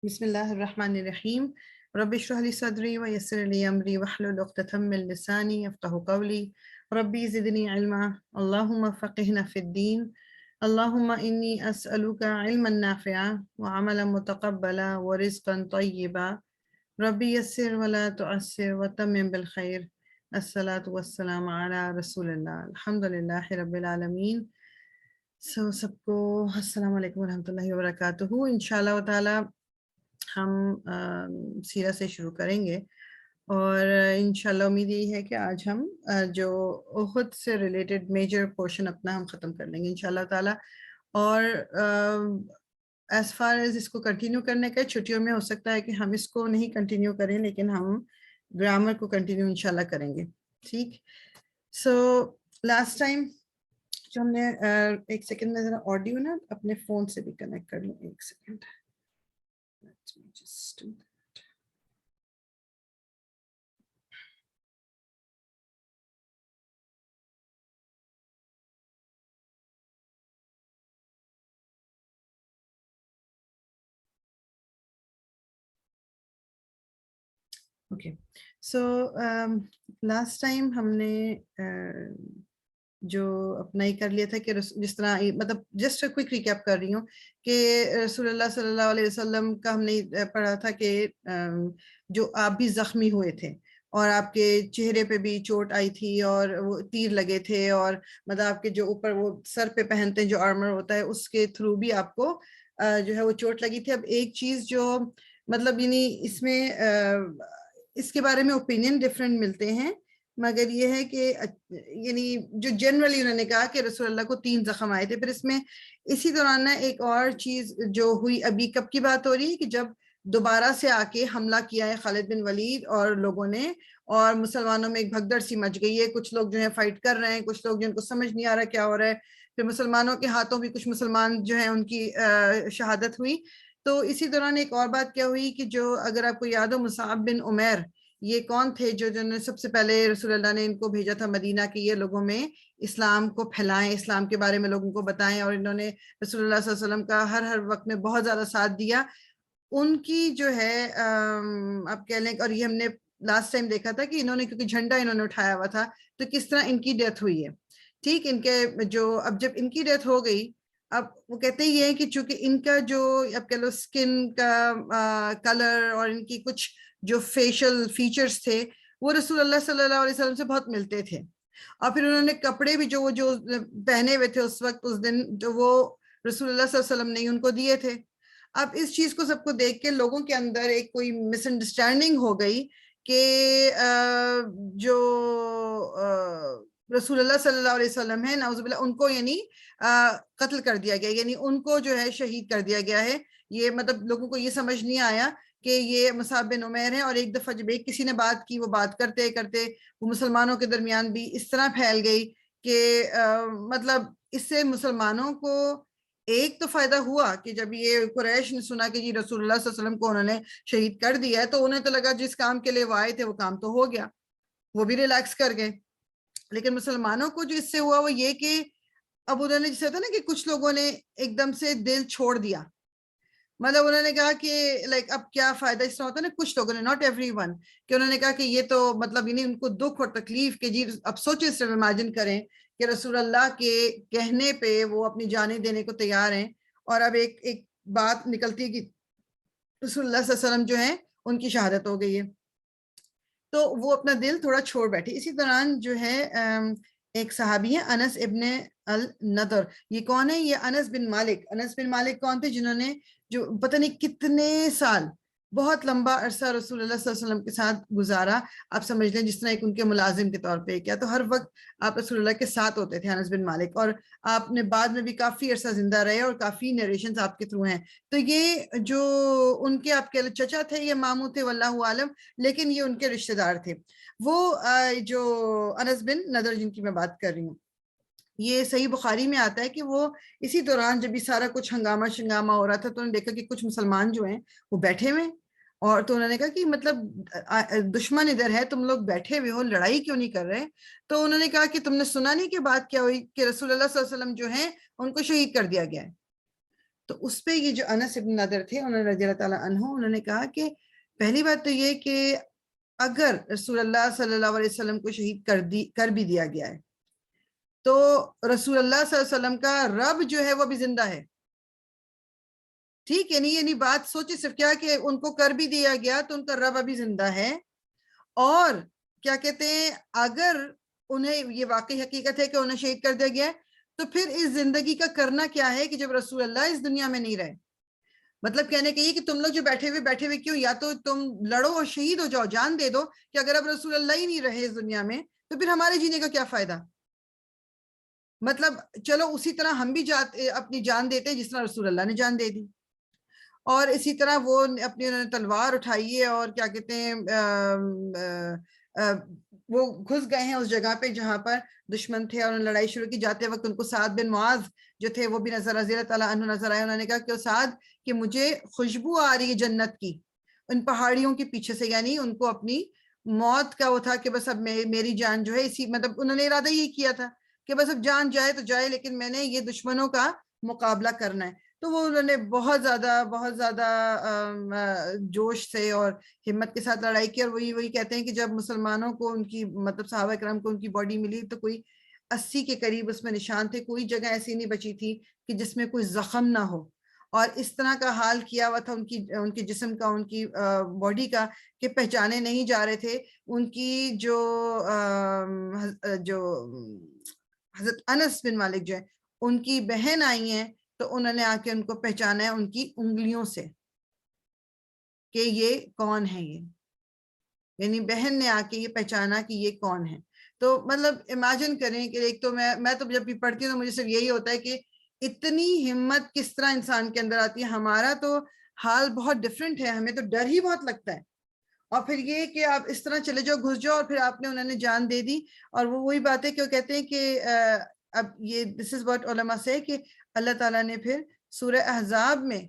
بسم الله الرحمن الرحيم. رب اشرح لي صدري ويسر لي أمري واحلل عقدة من لساني يفقهوا قولي. ربي زدني علما اللهم فقهنا في الدين. اللهم إني أسألك علما نافعا وعملا متقبلا ورزقا طيبا. ربي يسر ولا تعسر وتمم بالخير. الصلاة والسلام على رسول الله. الحمد لله رب العالمين. سب کو السلام علیکم ورحمۃ اللہ وبرکاتہ. انشاءاللہ تعالی ہم سیرہ سے شروع کریں گے اور انشاءاللہ امید یہی ہے کہ آج ہم جو احد سے ریلیٹڈ میجر پورشن اپنا ہم ختم کر لیں گے انشاءاللہ تعالی. اور ایز فار ایز اس کو کنٹینیو کرنے کا چھٹیوں میں ہو سکتا ہے کہ ہم اس کو نہیں کنٹینیو کریں لیکن ہم گرامر کو کنٹینیو انشاءاللہ کریں گے. ٹھیک. سو لاسٹ ٹائم جو ہم نے ایک سیکنڈ میں ذرا آڈیو نا اپنے فون سے بھی کنیکٹ کر لوں. ایک second. Let me just do that. Okay. So last time ہم نے جو اپنا ہی کر لیا تھا کہ جس طرح مطلب جسٹ کوئک ریکیپ کر رہی ہوں کہ رسول اللہ صلی اللہ علیہ وسلم کا ہم نے پڑھا تھا کہ جو آپ بھی زخمی ہوئے تھے اور آپ کے چہرے پہ بھی چوٹ آئی تھی اور وہ تیر لگے تھے اور مطلب آپ کے جو اوپر وہ سر پہ پہنتے ہیں جو آرمر ہوتا ہے اس کے تھرو بھی آپ کو جو ہے وہ چوٹ لگی تھی. اب ایک چیز جو مطلب یعنی اس میں اس کے بارے میں اوپینین ڈفرینٹ ملتے ہیں مگر یہ ہے کہ یعنی جو جنرلی انہوں نے کہا کہ رسول اللہ کو 3 زخم آئے تھے. پھر اس میں اسی دوران ایک اور چیز جو ہوئی ابھی کب کی بات ہو رہی ہے کہ جب دوبارہ سے آ کے حملہ کیا ہے خالد بن ولید اور لوگوں نے اور مسلمانوں میں ایک بھگدڑ سی مچ گئی ہے. کچھ لوگ جو ہے فائٹ کر رہے ہیں, کچھ لوگ جن کو سمجھ نہیں آ رہا کیا ہو رہا ہے. پھر مسلمانوں کے ہاتھوں بھی کچھ مسلمان جو ہیں ان کی شہادت ہوئی. تو اسی دوران ایک اور بات کیا ہوئی کہ جو اگر آپ کو یاد ہو مصعب بن عمیر یہ کون تھے جو نے سب سے پہلے رسول اللہ نے ان کو بھیجا تھا مدینہ کہ یہ لوگوں میں اسلام کو پھیلائیں, اسلام کے بارے میں لوگوں کو بتائیں, اور انہوں نے رسول اللہ صلی اللہ علیہ وسلم کا ہر وقت میں بہت زیادہ ساتھ دیا. ان کی جو ہے آپ کہہ لیں, اور یہ ہم نے لاسٹ ٹائم دیکھا تھا کہ انہوں نے کیونکہ جھنڈا انہوں نے اٹھایا ہوا تھا تو کس طرح ان کی ڈیتھ ہوئی ہے. ٹھیک. ان کے جو اب جب ان کی ڈیتھ ہو گئی اب وہ کہتے یہ ہیں کہ چونکہ ان کا جو اب کہہ لو اسکن کا کلر اور ان کی کچھ جو فیشل فیچرز تھے وہ رسول اللہ صلی اللہ علیہ وسلم سے بہت ملتے تھے. اور پھر انہوں نے کپڑے بھی جو پہنے ہوئے تھے اس وقت اس دن جو وہ رسول اللہ صلی اللہ علیہ وسلم نے ان کو دیے تھے. اب اس چیز کو سب کو دیکھ کے لوگوں کے اندر ایک کوئی مس انڈرسٹینڈنگ ہو گئی کہ جو رسول اللہ صلی اللہ علیہ وسلم ہے نعوذ باللہ ان کو یعنی قتل کر دیا گیا, یعنی ان کو جو ہے شہید کر دیا گیا ہے. یہ مطلب لوگوں کو یہ سمجھ نہیں آیا کہ یہ مصعب بن عمیر ہیں. اور ایک دفعہ جب ایک کسی نے بات کی وہ بات کرتے کرتے وہ مسلمانوں کے درمیان بھی اس طرح پھیل گئی کہ مطلب اس سے مسلمانوں کو ایک تو فائدہ ہوا کہ جب یہ قریش نے سنا کہ جی رسول اللہ صلی اللہ علیہ وسلم کو انہوں نے شہید کر دیا ہے تو انہیں تو لگا جس کام کے لیے وہ آئے تھے وہ کام تو ہو گیا, وہ بھی ریلیکس کر گئے. لیکن مسلمانوں کو جو اس سے ہوا وہ یہ کہ اب انہوں نے جسے ہوتا نا کہ کچھ لوگوں نے ایک دم سے دل چھوڑ دیا, مطلب انہوں نے کہا کہ لائک اب کیا فائدہ. اس طرح ہوتا ہے نا کچھ لوگوں نے, ناٹ ایوری ون, کہ انہوں نے کہا کہ یہ تو مطلب یعنی ان کو دکھ اور تکلیف کہ جی اب سوچے اس طرح امیجن کریں کہ رسول اللہ کے کہنے پہ وہ اپنی جانیں دینے کو تیار ہیں اور اب ایک بات نکلتی ہے کہ رسول اللہ صلی اللہ علیہ وسلم جو ہیں ان کی شہادت ہو گئی ہے. تو وہ اپنا دل تھوڑا چھوڑ بیٹھے. اسی دوران جو ہے ایک صحابی ہے انس ابن النضر. یہ کون ہے؟ یہ انس بن مالک. انس بن مالک کون تھے؟ جنہوں نے جو پتہ نہیں کتنے سال بہت لمبا عرصہ رسول اللہ صلی اللہ علیہ وسلم کے ساتھ گزارا. آپ سمجھ لیں جس طرح ایک ان کے ملازم کے طور پہ کیا, تو ہر وقت آپ رسول اللہ کے ساتھ ہوتے تھے انس بن مالک. اور آپ نے بعد میں بھی کافی عرصہ زندہ رہے اور کافی نیریشنز آپ کے تھرو ہیں. تو یہ جو ان کے آپ کے چچا تھے یہ ماموں تھے واللہ عالم, لیکن یہ ان کے رشتہ دار تھے. وہ جو انس بن نضر جن کی میں بات کر رہی ہوں یہ صحیح بخاری میں آتا ہے کہ وہ اسی دوران جب یہ سارا کچھ ہنگامہ شنگامہ ہو رہا تھا تو انہوں نے دیکھا کہ کچھ مسلمان جو ہیں وہ بیٹھے ہوئے, اور تو انہوں نے کہا کہ مطلب دشمن ادھر ہے, تم لوگ بیٹھے ہوئے ہو, لڑائی کیوں نہیں کر رہے؟ تو انہوں نے کہا کہ تم نے سنا نہیں کہ بات کیا ہوئی کہ رسول اللہ صلی اللہ علیہ وسلم جو ہیں ان کو شہید کر دیا گیا ہے. تو اس پہ یہ جو انس ابن نضر تھے انہوں نے رضی اللہ تعالیٰ عنہ انہوں نے کہا کہ پہلی بات تو یہ کہ اگر رسول اللہ صلی اللہ علیہ وسلم کو شہید کر بھی دیا گیا ہے تو رسول اللہ صلی اللہ علیہ وسلم کا رب جو ہے وہ بھی زندہ ہے. ٹھیک ہے نہیں، یعنی بات سوچے صرف کیا کہ ان کو کر بھی دیا گیا تو ان کا رب ابھی زندہ ہے. اور کیا کہتے ہیں اگر انہیں یہ واقعی حقیقت ہے کہ انہیں شہید کر دیا گیا ہے تو پھر اس زندگی کا کرنا کیا ہے کہ جب رسول اللہ اس دنیا میں نہیں رہے. مطلب کہنے کے یہ کہ تم لوگ جو بیٹھے ہوئے کیوں، یا تو تم لڑو اور شہید ہو جاؤ، جان دے دو کہ اگر اب رسول اللہ ہی نہیں رہے اس دنیا میں تو پھر ہمارے جینے کا کیا فائدہ. مطلب چلو اسی طرح ہم بھی اپنی جان دیتے جس طرح رسول اللہ نے جان دے دی. اور اسی طرح وہ اپنی انہوں نے تلوار اٹھائی ہے اور کیا کہتے ہیں وہ گھس گئے ہیں اس جگہ پہ جہاں پر دشمن تھے اور لڑائی شروع کی. جاتے وقت ان کو سعد بن معاذ جو تھے وہ بھی نظر رضی اللہ تعالیٰ عنہ نظر آئے. انہوں نے کہا کہ سعد کہ مجھے خوشبو آ رہی ہے جنت کی ان پہاڑیوں کے پیچھے سے، یعنی ان کو اپنی موت کا وہ تھا کہ بس اب میری جان جو ہے اسی، مطلب انہوں نے ارادہ یہ کیا تھا کہ بس اب جان جائے تو جائے لیکن میں نے یہ دشمنوں کا مقابلہ کرنا ہے. تو وہ انہوں نے بہت زیادہ جوش سے اور ہمت کے ساتھ لڑائی کی. اور وہی کہتے ہیں کہ جب مسلمانوں کو ان کی مطلب صحابہ کرام کو ان کی باڈی ملی تو کوئی 80 کے قریب اس میں نشان تھے، کوئی جگہ ایسی نہیں بچی تھی کہ جس میں کوئی زخم نہ ہو. اور اس طرح کا حال کیا ہوا تھا ان کی جسم کا، ان کی باڈی کا کہ پہچانے نہیں جا رہے تھے. ان کی جو حضرت انس بن مالک جو ہے ان کی بہن آئی ہیں تو انہوں نے آ کے ان کو پہچانا ہے ان کی انگلیوں سے کہ یہ کون ہے. یہ یعنی بہن نے آ کے یہ پہچانا کہ یہ کون ہے. تو مطلب امیجن کریں کہ ایک تو میں تو جب بھی پڑھتی ہوں تو مجھے صرف یہی ہوتا ہے کہ اتنی ہمت کس طرح انسان کے اندر آتی ہے. ہمارا تو حال بہت ڈیفرنٹ ہے، ہمیں تو ڈر ہی بہت لگتا ہے. اور پھر یہ کہ آپ اس طرح چلے جاؤ، گھس جاؤ، اور پھر آپ نے انہوں نے جان دے دی. اور وہ وہی بات ہے کہ وہ کہتے ہیں کہ اب یہ دس از واٹ علماء سے کہ اللہ تعالیٰ نے پھر سورہ احزاب میں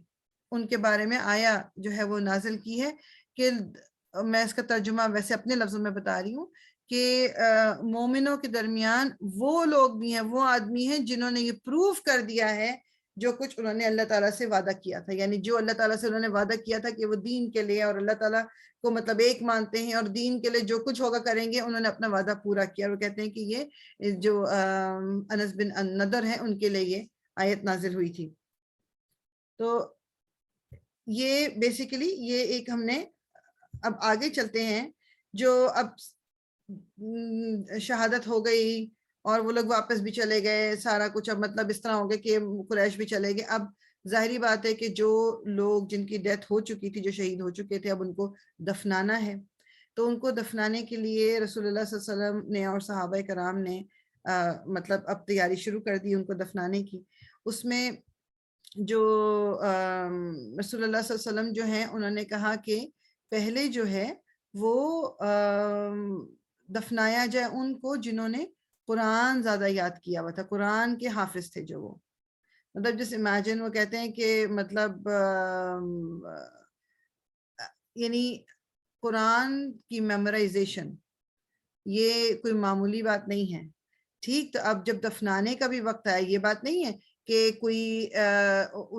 ان کے بارے میں آیا جو ہے وہ نازل کی ہے کہ میں اس کا ترجمہ ویسے اپنے لفظوں میں بتا رہی ہوں کہ مومنوں کے درمیان وہ لوگ بھی ہیں، وہ آدمی ہیں جنہوں نے یہ پروف کر دیا ہے جو کچھ انہوں نے اللہ تعالیٰ سے وعدہ کیا تھا. یعنی جو اللہ تعالیٰ سے انہوں نے وعدہ کیا تھا کہ وہ دین کے لیے اور اللہ تعالیٰ کو مطلب ایک مانتے ہیں اور دین کے لیے جو کچھ ہوگا کریں گے، انہوں نے اپنا وعدہ پورا کیا. اور وہ کہتے ہیں کہ یہ جو انس بن نضر ہیں ان کے لیے یہ آیت نازل ہوئی تھی. تو یہ بیسیکلی یہ ایک ہم نے اب آگے چلتے ہیں جو اب شہادت ہو گئی اور وہ لوگ واپس بھی چلے گئے، سارا کچھ اب مطلب اس طرح ہو گیا کہ قریش بھی چلے گئے. اب ظاہری بات ہے کہ جو لوگ جن کی ڈیتھ ہو چکی تھی، جو شہید ہو چکے تھے، اب ان کو دفنانا ہے. تو ان کو دفنانے کے لیے رسول اللہ صلی اللہ علیہ وسلم نے اور صحابہ کرام نے مطلب اب تیاری شروع کر دی ان کو دفنانے کی. اس میں جو رسول اللہ صلی اللہ علیہ وسلم جو ہیں انہوں نے کہا کہ پہلے جو ہے وہ دفنایا جائے ان کو جنہوں نے قرآن زیادہ یاد کیا ہوا تھا، قرآن کے حافظ تھے جو وہ مطلب جس امیجن وہ کہتے ہیں کہ مطلب یعنی قرآن کی میمورائزیشن یہ کوئی معمولی بات نہیں ہے. ٹھیک، تو اب جب دفنانے کا بھی وقت آیا، یہ بات نہیں ہے کہ کوئی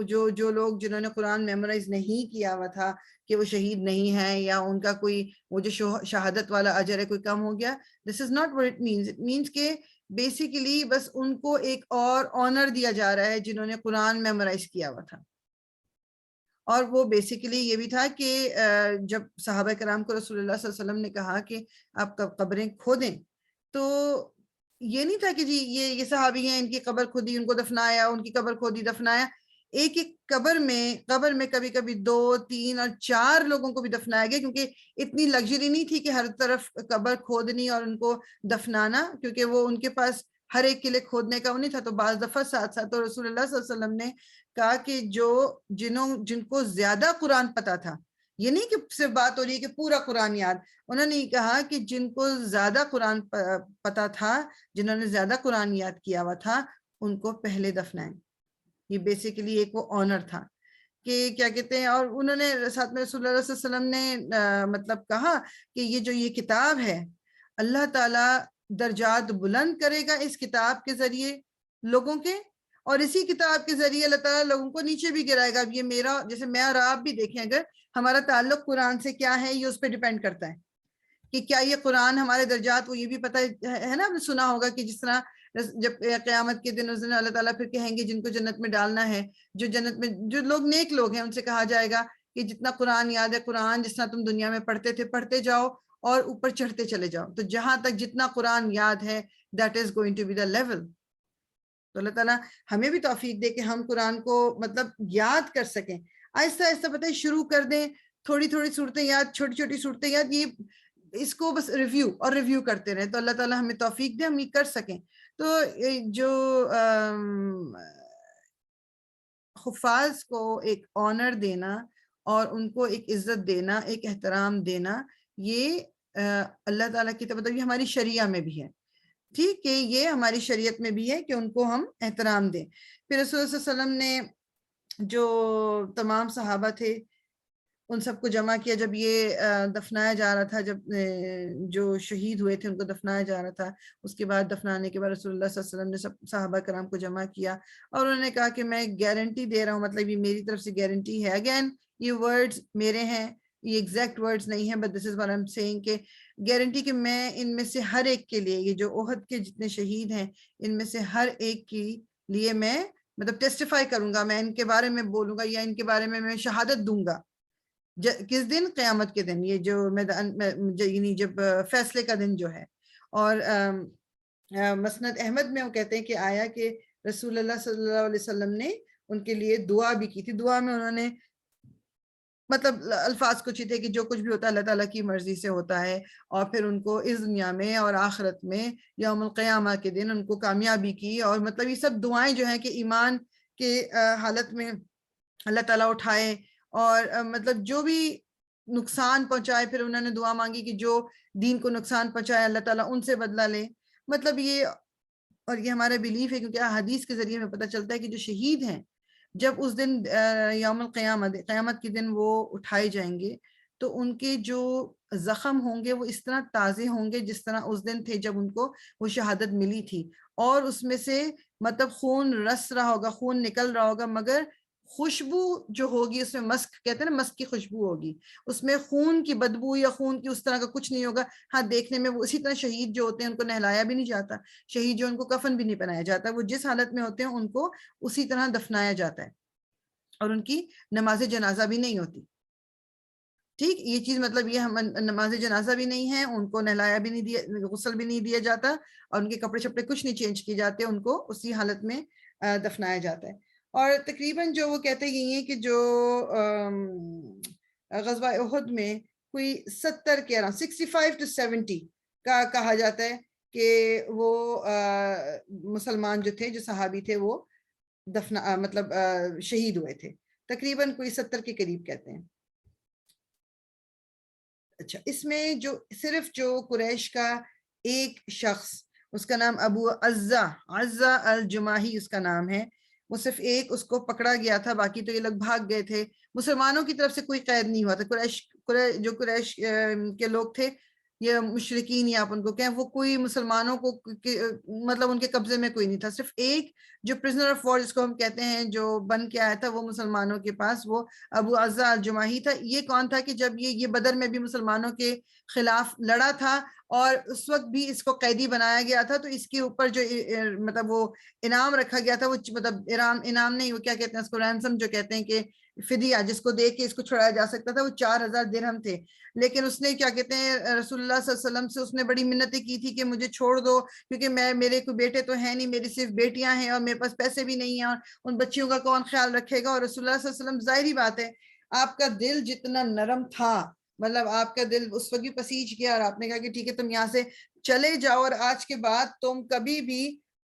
جو لوگ جنہوں نے قرآن میمورائز نہیں کیا ہوا تھا کہ وہ شہید نہیں ہیں یا ان کا کوئی وہ جو شہادت والا اجر ہے کوئی کم ہو گیا. This is not what it means. It means کہ بیسیکلی بس ان کو ایک اور آنر دیا جا رہا ہے جنہوں نے قرآن میمورائز کیا ہوا تھا. اور وہ بیسیکلی یہ بھی تھا کہ جب صحابہ کرام کو رسول اللہ صلی اللہ علیہ وسلم نے کہا کہ آپ قبریں کھودیں تو یہ نہیں تھا کہ جی یہ صحابی ہیں ان کی قبر کھودی ان کو دفنایا، ان کی قبر کھودی دفنایا. ایک ایک قبر میں کبھی کبھی 2 3 اور 4 لوگوں کو بھی دفنایا گیا کیونکہ اتنی لگژری نہیں تھی کہ ہر طرف قبر کھودنی اور ان کو دفنانا، کیونکہ وہ ان کے پاس ہر ایک کے لیے کھودنے کا وہ نہیں تھا. تو بعض دفعہ ساتھ ساتھ تو رسول اللہ صلی اللہ علیہ وسلم نے کہا کہ جن کو زیادہ قرآن پتا تھا، یہ نہیں کہ صرف بات ہو رہی ہے کہ پورا قرآن یاد، انہوں نے کہا کہ جن کو زیادہ قرآن پتا تھا، جنہوں نے زیادہ قرآن یاد کیا ہوا تھا، ان کو پہلے دفنائیں. یہ بیسیکلی ایک وہ آنر تھا کہ کیا کہتے ہیں. اور انہوں نے ساتھ میں رسول اللہ صلی اللہ علیہ وسلم نے مطلب کہا کہ یہ کتاب ہے اللہ تعالیٰ درجات بلند کرے گا اس کتاب کے ذریعے لوگوں کے، اور اسی کتاب کے ذریعے اللہ تعالیٰ لوگوں کو نیچے بھی گرائے گا. اب یہ میرا، جیسے میں اور آپ بھی دیکھیں اگر ہمارا تعلق قرآن سے کیا ہے، یہ اس پہ ڈیپینڈ کرتا ہے کہ کیا یہ قرآن ہمارے درجات، وہ یہ بھی پتہ ہے نا، سنا ہوگا کہ جس طرح جب قیامت کے دن اس دن اللہ تعالیٰ پھر کہیں گے جن کو جنت میں ڈالنا ہے، جو جنت میں جو لوگ نیک لوگ ہیں ان سے کہا جائے گا کہ جتنا قرآن یاد ہے، قرآن جس طرح تم دنیا میں پڑھتے تھے پڑھتے جاؤ اور اوپر چڑھتے چلے جاؤ. تو جہاں تک جتنا قرآن یاد ہے that is going to be the level. تو اللہ تعالیٰ ہمیں بھی توفیق دے کہ ہم قرآن کو مطلب یاد کر سکیں. آہستہ آہستہ پتہ ہے شروع کر دیں، تھوڑی تھوڑی صورتیں یاد، چھوٹی چھوٹی صورتیں یاد، یہ اس کو بس ریویو کرتے رہیں. تو اللہ تعالیٰ ہمیں توفیق دے ہم یہ کر سکیں. تو جو حفاظ کو ایک آنر دینا اور ان کو ایک عزت دینا، ایک احترام دینا، یہ اللہ تعالیٰ کی طرف، یہ ہماری شریعہ میں بھی ہے. ٹھیک ہے، یہ ہماری شریعت میں بھی ہے کہ ان کو ہم احترام دیں. پھر رسول اللہ صلی اللہ علیہ وسلم نے جو تمام صحابہ تھے ان سب کو جمع کیا جب یہ دفنایا جا رہا تھا، جب جو شہید ہوئے تھے ان کو دفنایا جا رہا تھا. اس کے بعد دفنانے کے بعد رسول اللہ صلی اللہ علیہ وسلم نے سب صحابہ کرام کو جمع کیا اور انہوں نے کہا کہ میں گارنٹی دے رہا ہوں، مطلب یہ میری طرف سے گارنٹی ہے. اگین یہ ورڈز میرے ہیں، یہ ایگزیکٹ ورڈز نہیں ہیں، but this is what I am seeing, کہ گارنٹی کہ میں ان میں سے ہر ایک کے لیے، یہ جو احد کے جتنے شہید ہیں ان میں سے ہر ایک کے لیے میں مطلب ٹیسٹیفائی کروں گا، میں ان کے بارے میں بولوں گا یا ان کے بارے میں شہادت دوں گا. کس دن؟ قیامت کے دن، یہ جو یعنی جب فیصلے کا دن جو ہے. اور مسند احمد میں وہ کہتے ہیں کہ آیا کہ رسول اللہ صلی اللہ علیہ وسلم نے ان کے لیے دعا بھی کی تھی. دعا میں انہوں نے مطلب الفاظ کچھ ہی تھے کہ جو کچھ بھی ہوتا ہے اللہ تعالیٰ کی مرضی سے ہوتا ہے، اور پھر ان کو اس دنیا میں اور آخرت میں یوم القیامہ کے دن ان کو کامیابی کی. اور مطلب یہ سب دعائیں جو ہیں کہ ایمان کے حالت میں اللہ تعالیٰ اٹھائے، اور مطلب جو بھی نقصان پہنچائے، پھر انہوں نے دعا مانگی کہ جو دین کو نقصان پہنچائے اللہ تعالیٰ ان سے بدلہ لے. مطلب یہ، اور یہ ہمارا بیلیف ہے کیونکہ حدیث کے ذریعے میں پتہ چلتا ہے کہ جو شہید ہیں جب اس دن یوم القیامت، قیامت کے دن وہ اٹھائے جائیں گے تو ان کے جو زخم ہوں گے وہ اس طرح تازے ہوں گے جس طرح اس دن تھے جب ان کو وہ شہادت ملی تھی. اور اس میں سے مطلب خون رس رہا ہوگا، خون نکل رہا ہوگا، مگر خوشبو جو ہوگی اس میں مسک، کہتے ہیں نا مسک کی خوشبو ہوگی، اس میں خون کی بدبو یا خون کی اس طرح کا کچھ نہیں ہوگا. ہاں دیکھنے میں وہ اسی طرح شہید جو ہوتے ہیں ان کو نہلایا بھی نہیں جاتا، شہید جو ان کو کفن بھی نہیں پہنایا جاتا، وہ جس حالت میں ہوتے ہیں ان کو اسی طرح دفنایا جاتا ہے، اور ان کی نماز جنازہ بھی نہیں ہوتی. ٹھیک، یہ چیز مطلب یہ نماز جنازہ بھی نہیں ہے، ان کو نہلایا بھی نہیں دیا، غسل بھی نہیں دیا جاتا، اور ان کے کپڑے شپڑے کچھ نہیں چینج کیے جاتے، ان کو اسی حالت میں دفنایا جاتا ہے. اور تقریباً جو وہ کہتے یہ ہیں کہ جو غزوہ احد میں کوئی 70 کے 65 to 70 کا کہا جاتا ہے کہ وہ مسلمان جو تھے، جو صحابی تھے، وہ مطلب شہید ہوئے تھے. تقریباً کوئی 70 کے قریب کہتے ہیں. اچھا، اس میں جو صرف جو قریش کا ایک شخص، اس کا نام ابو عزہ الجماحی اس کا نام ہے، وہ صرف ایک اس کو پکڑا گیا تھا، باقی تو یہ لوگ بھاگ گئے تھے. مسلمانوں کی طرف سے کوئی قید نہیں ہوا تھا. جو قریش کے لوگ تھے، یہ مشرکین یا آپ ان کو کہیں، وہ کوئی مسلمانوں کو مطلب ان کے قبضے میں کوئی نہیں تھا. صرف ایک جو پرزنر آف وار جس کو ہم کہتے ہیں جو بن کے آیا تھا وہ مسلمانوں کے پاس، وہ ابو عزہ الجماحی تھا. یہ کون تھا کہ جب یہ بدر میں بھی مسلمانوں کے خلاف لڑا تھا اور اس وقت بھی اس کو قیدی بنایا گیا تھا، تو اس کے اوپر جو مطلب وہ انعام رکھا گیا تھا، وہ مطلب انعام نہیں، وہ کیا کہتے ہیں اس کو، رینسم جو کہتے ہیں کہ فدیہ، جس کو دے کے اس کو چھڑایا جا سکتا تھا، وہ 4000 درہم تھے. لیکن اس نے کیا کہتے ہیں رسول اللہ صلی اللہ علیہ وسلم سے اس نے بڑی منتیں کی تھی کہ مجھے چھوڑ دو، کیونکہ میرے کوئی بیٹے تو ہیں نہیں، میری صرف بیٹیاں ہیں اور میرے پاس پیسے بھی نہیں ہیں، اور ان بچیوں کا کون خیال رکھے گا. اور رسول اللہ صلی اللہ علیہ وسلم، ظاہری بات ہے آپ کا دل جتنا نرم تھا، مطلب آپ کا دل اس وقت بھی پسیج گیا، اور آپ نے کہا کہ ٹھیک ہے تم یہاں سے چلے جاؤ، اور آج کے بعد تم کبھی بھی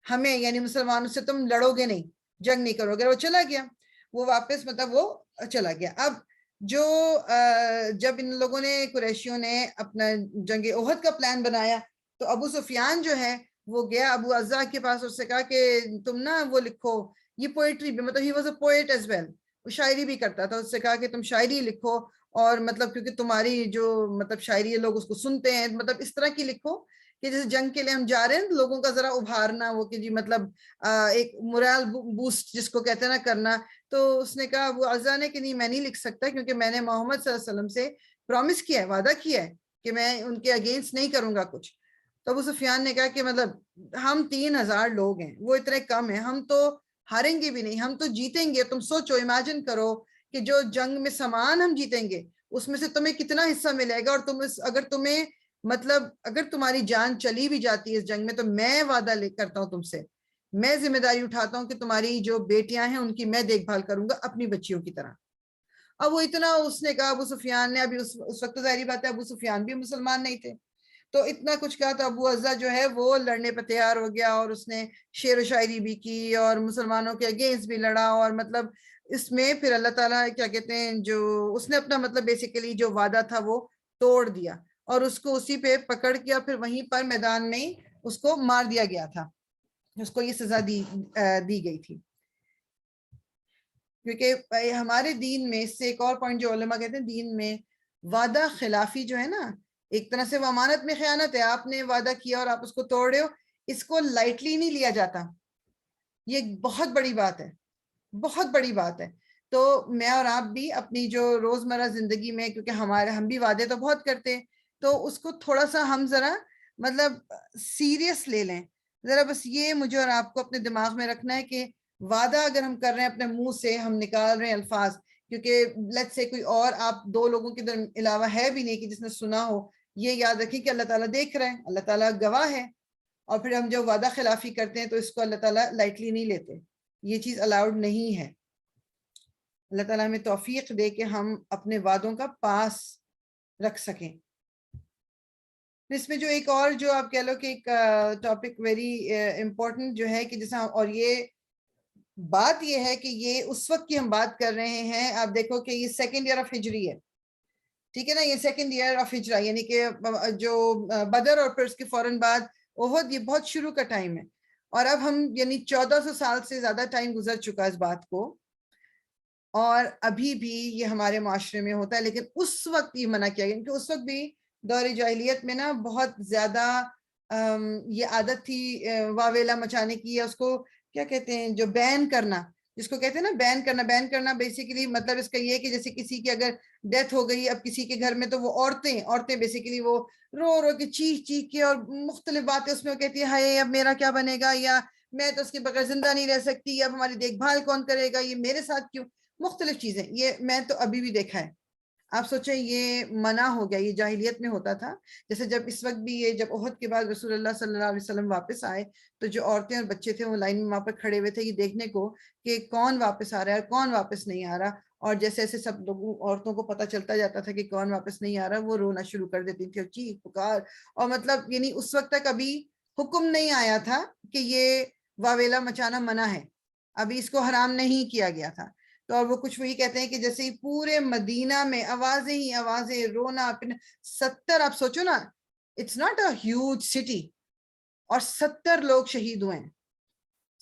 ہمیں یعنی مسلمانوں سے تم لڑو گے نہیں، جنگ نہیں کرو گے. وہ چلا گیا، وہ واپس مطلب وہ چلا گیا. اب جو جب ان لوگوں نے قریشیوں نے اپنا جنگ احد کا پلان بنایا، تو ابو سفیان جو ہے وہ گیا ابو عزہ کے پاس، اس سے کہا کہ تم نا وہ لکھو، یہ پوئٹری بھی، مطلب he was a poet as well, وہ شاعری بھی کرتا تھا. اس سے کہا کہ تم شاعری لکھو، اور مطلب کیونکہ تمہاری جو مطلب شاعری لوگ اس کو سنتے ہیں، مطلب اس طرح کی لکھو کہ جیسے جنگ کے لیے ہم جا رہے ہیں لوگوں کا ذرا ابھارنا وہ کہ جی مطلب ایک مورال بوسٹ جس کو کہتے ہیں نا کرنا. تو اس نے کہا وہ عزا نے کہ نہیں میں نہیں لکھ سکتا کیونکہ میں نے محمد صلی اللہ علیہ وسلم سے پرومس کیا ہے, وعدہ کیا ہے کہ میں ان کے اگینسٹ نہیں کروں گا کچھ. تو ابو سفیان نے کہا کہ مطلب ہم 3000 لوگ ہیں, وہ اتنے کم ہیں, ہم تو ہاریں گے بھی نہیں, ہم تو جیتیں گے. تم سوچو, امیجن کرو کہ جو جنگ میں سامان ہم جیتیں گے اس میں سے تمہیں کتنا حصہ ملے گا, اور تم اگر تمہیں مطلب اگر تمہاری جان چلی بھی جاتی ہے اس جنگ میں تو میں وعدہ کرتا ہوں تم سے, میں ذمہ داری اٹھاتا ہوں کہ تمہاری جو بیٹیاں ہیں ان کی میں دیکھ بھال کروں گا اپنی بچیوں کی طرح. اب وہ اتنا اس نے کہا, ابو سفیان نے, ابھی اس وقت ظاہری بات ہے ابو سفیان بھی مسلمان نہیں تھے, تو اتنا کچھ کہا. تو ابو عزا جو ہے وہ لڑنے پہ تیار ہو گیا, اور اس نے شعر و شاعری بھی کی اور مسلمانوں کے اگینسٹ بھی لڑا, اور مطلب اس میں پھر اللہ تعالیٰ کیا کہتے ہیں جو اس نے اپنا مطلب بیسیکلی جو وعدہ تھا وہ توڑ دیا, اور اس کو اسی پہ پکڑ کیا, پھر وہیں پر میدان میں اس کو مار دیا گیا تھا, اس کو یہ سزا دی گئی تھی. کیونکہ ہمارے دین میں اس سے ایک اور پوائنٹ جو علماء کہتے ہیں دین میں وعدہ خلافی جو ہے نا, ایک طرح سے وہ امانت میں خیانت ہے. آپ نے وعدہ کیا اور آپ اس کو توڑ رہے ہو, اس کو لائٹلی نہیں لیا جاتا, یہ بہت بڑی بات ہے, بہت بڑی بات ہے. تو میں اور آپ بھی اپنی جو روزمرہ زندگی میں, کیونکہ ہم بھی وعدے تو بہت کرتے ہیں, تو اس کو تھوڑا سا ہم ذرا مطلب سیریس لے لیں ذرا. بس یہ مجھے اور آپ کو اپنے دماغ میں رکھنا ہے کہ وعدہ اگر ہم کر رہے ہیں اپنے منہ سے, ہم نکال رہے ہیں الفاظ, کیونکہ لیٹس سے کوئی اور آپ 2 لوگوں کے علاوہ ہے بھی نہیں کہ جس نے سنا ہو, یہ یاد رکھیں کہ اللہ تعالیٰ دیکھ رہے ہیں, اللہ تعالیٰ گواہ ہے. اور پھر ہم جو وعدہ خلافی کرتے ہیں تو اس کو اللہ تعالیٰ لائٹلی نہیں لیتے, یہ چیز الاؤڈ نہیں ہے. اللہ تعالیٰ ہمیں توفیق دے کہ ہم اپنے وعدوں کا پاس رکھ سکیں. اس میں جو ایک اور جو آپ کہہ لو کہ ایک ٹاپک ویری امپورٹنٹ جو ہے کہ جیسا, اور یہ بات یہ ہے کہ یہ اس وقت کی ہم بات کر رہے ہیں, آپ دیکھو کہ یہ 2nd ایئر آف ہجری ہے, ٹھیک ہے نا, یہ 2nd ایئر آف ہجرہ, یعنی کہ جو بدر اور پھر اس کے فوراً بعد احد, یہ بہت شروع کا ٹائم ہے. اور اب ہم یعنی 1400 سال سے زیادہ ٹائم گزر چکا اس بات کو, اور ابھی بھی یہ ہمارے معاشرے میں ہوتا ہے. لیکن اس وقت یہ منع کیا گیا کیونکہ اس وقت بھی دور جاہلیت میں نا بہت زیادہ یہ عادت تھی واویلا مچانے کی, یا اس کو کیا کہتے ہیں جو بین کرنا, جس کو کہتے ہیں نا بین کرنا بیسیکلی مطلب اس کا یہ کہ جیسے کسی کی اگر ڈیتھ ہو گئی اب کسی کے گھر میں, تو وہ عورتیں بیسیکلی وہ رو رو کے چیخ کے اور مختلف باتیں اس میں وہ کہتی ہے ہائے اب میرا کیا بنے گا, یا میں تو اس کے بغیر زندہ نہیں رہ سکتی, اب ہماری دیکھ بھال کون کرے گا, یہ میرے ساتھ کیوں, مختلف چیزیں. یہ میں تو ابھی بھی دیکھا ہے. آپ سوچیں یہ منع ہو گیا, یہ جاہلیت میں ہوتا تھا. جیسے جب اس وقت بھی یہ جب احد کے بعد رسول اللہ صلی اللہ علیہ وسلم واپس آئے تو جو عورتیں اور بچے تھے وہ لائن میں وہاں پر کھڑے ہوئے تھے یہ دیکھنے کو کہ کون واپس آ رہا ہے اور کون واپس نہیں آ رہا. اور جیسے ایسے سب لوگوں عورتوں کو پتہ چلتا جاتا تھا کہ کون واپس نہیں آ رہا, وہ رونا شروع کر دیتی تھی اور چیخ پکار. اور مطلب یعنی اس وقت تک ابھی حکم نہیں آیا تھا کہ یہ واویلا مچانا منع ہے, ابھی اس کو حرام نہیں کیا گیا تھا. تو اور وہ کچھ وہی کہتے ہیں کہ جیسے ہی پورے مدینہ میں آوازیں ہی آوازیں, رونا 70, آپ سوچو نا, it's not a huge city, اور 70 لوگ شہید ہوئے ہیں,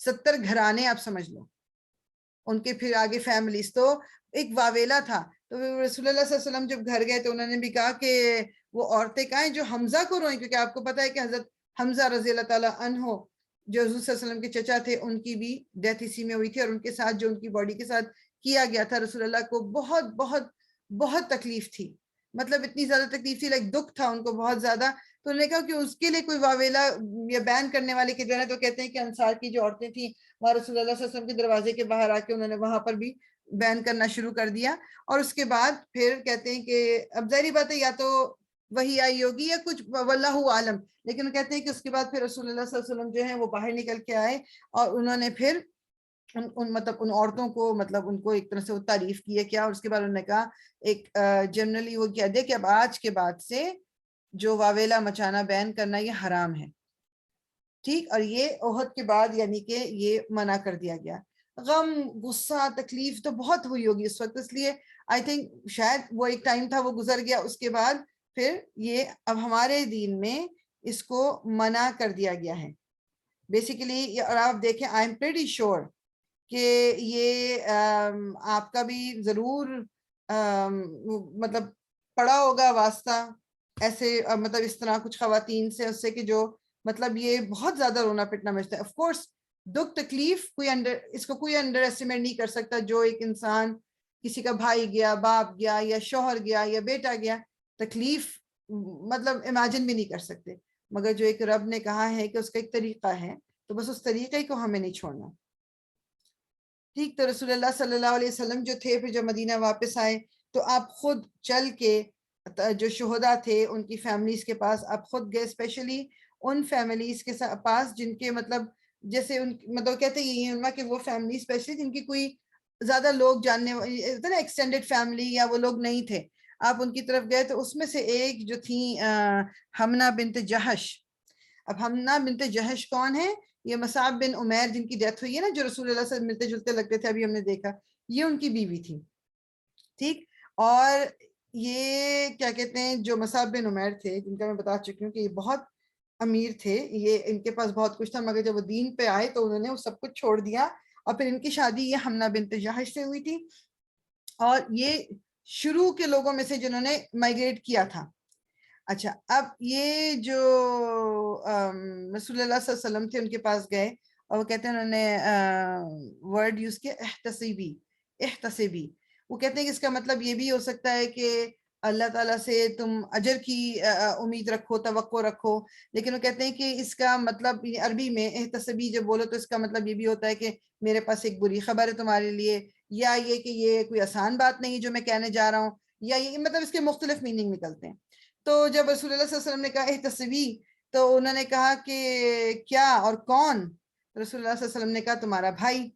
70 گھرانے آپ سمجھ لو, ان کے پھر آگے فیملیز. تو ایک واویلا تھا. تو رسول اللہ صلی اللہ علیہ وسلم جب گھر گئے تو انہوں نے بھی کہا کہ وہ عورتیں کہاں ہیں جو حمزہ کو روئیں, کیونکہ آپ کو پتا ہے کہ حضرت حمزہ رضی اللہ تعالیٰ عنہ جو حضور صلی اللہ علیہ وسلم کے چچا تھے, ان کی بھی ڈیتھ اسی میں ہوئی تھی, اور ان کے ساتھ جو ان کی باڈی کے ساتھ کیا گیا تھا رسول اللہ کو بہت بہت بہت تکلیف تھی, مطلب اتنی زیادہ تکلیف تھی, لائک دکھ تھا ان کو بہت زیادہ. تو انہوں نے کہا کہ اس کے لیے کوئی واویلا یا بین کرنے والے کے جو ہے, تو کہتے ہیں کہ انصار کی جو عورتیں تھیں وہاں رسول اللہ صلی اللہ علیہ وسلم کے دروازے کے باہر آ کے انہوں نے وہاں پر بھی بین کرنا شروع کر دیا. اور اس کے بعد پھر کہتے ہیں کہ اب ظاہری بات ہے یا تو وہی آئی ہوگی یا کچھ, واللہ عالم, لیکن کہتے ہیں کہ اس کے بعد پھر رسول اللہ صلی اللہ علیہ وسلم جو ہیں وہ باہر نکل کے آئے, اور انہوں نے پھر مطلب ان عورتوں کو مطلب ان کو ایک طرح سے وہ تعریف کی ہے کیا, اور اس کے بعد انہوں نے کہا ایک جنرلی وہ کہہ دے کہ اب آج کے بعد سے جو واویلا مچانا بین کرنا یہ حرام ہے, ٹھیک. اور یہ احد کے بعد یعنی کہ یہ منع کر دیا گیا. غم غصہ تکلیف تو بہت ہوئی ہوگی اس وقت, اس لیے آئی تھنک شاید وہ ایک ٹائم تھا وہ گزر گیا, اس کے بعد پھر یہ اب ہمارے دین میں اس کو منع کر دیا گیا ہے بیسیکلی. اور آپ دیکھیں آئی ایم پریٹی شیور کہ یہ آپ کا بھی ضرور مطلب پڑا ہوگا واسطہ ایسے مطلب اس طرح کچھ خواتین سے اس سے کہ جو مطلب یہ بہت زیادہ رونا پٹنا مچتا ہے. آف کورس دکھ تکلیف اس کو کوئی انڈر ایسٹیمیٹ نہیں کر سکتا. جو ایک انسان کسی کا بھائی گیا, باپ گیا, یا شوہر گیا, یا بیٹا گیا, تکلیف مطلب امیجن بھی نہیں کر سکتے. مگر جو ایک رب نے کہا ہے کہ اس کا ایک طریقہ ہے, تو بس اس طریقے کو ہمیں نہیں چھوڑنا. ٹھیک, تو رسول اللہ صلی اللہ علیہ وسلم جو تھے, پھر جب مدینہ واپس آئے تو آپ خود چل کے جو شہداء تھے ان کی فیملیز کے پاس آپ خود گئے, اسپیشلی ان فیملیز کے پاس جن کے مطلب جیسے ان مطلب کہتے ہیں کہ وہ فیملی اسپیشلی جن کی کوئی زیادہ لوگ جاننے ایکسٹینڈیڈ فیملی یا وہ لوگ نہیں تھے. آپ ان کی طرف گئے تو اس میں سے ایک جو تھی حمنہ بنت جہش. اب حمنہ بنت جہش کون ہے؟ یہ مصعب بن عمیر جن کی ڈیتھ ہوئی ہے نا, جو رسول اللہ سے ملتے جلتے لگتے تھے, ابھی ہم نے دیکھا, یہ ان کی بیوی تھی. ٹھیک, اور یہ کیا کہتے ہیں جو مصعب بن عمیر تھے, جن کا میں بتا چکی ہوں کہ یہ بہت امیر تھے, یہ ان کے پاس بہت کچھ تھا, مگر جب وہ دین پہ آئے تو انہوں نے وہ سب کچھ چھوڑ دیا, اور پھر ان کی شادی یہ حمنہ بنت جہش سے ہوئی تھی, اور یہ شروع کے لوگوں میں سے جنہوں نے مائگریٹ کیا تھا. اچھا, اب یہ جو رسول اللہ صلی اللہ علیہ وسلم تھے ان کے پاس گئے, اور وہ کہتے ہیں انہوں نے ورڈ یوز کیا احتسبی. احتسبی وہ کہتے ہیں کہ اس کا مطلب یہ بھی ہو سکتا ہے کہ اللہ تعالیٰ سے تم اجر کی امید رکھو, توقع رکھو, لیکن وہ کہتے ہیں کہ اس کا مطلب عربی میں احتسبی جب بولو تو اس کا مطلب یہ بھی ہوتا ہے کہ میرے پاس ایک بری خبر ہے تمہارے لیے, یا یہ کہ یہ کوئی آسان بات نہیں جو میں کہنے جا رہا ہوں, یا یہ مطلب اس کے مختلف میننگ نکلتے ہیں. تو جب رسول اللہ صلی اللہ علیہ وسلم نے کہا احتسبی, تو انہوں نے کہا کہ کیا اور کون؟ رسول اللہ صلی اللہ علیہ وسلم نے کہا تمہارا بھائی,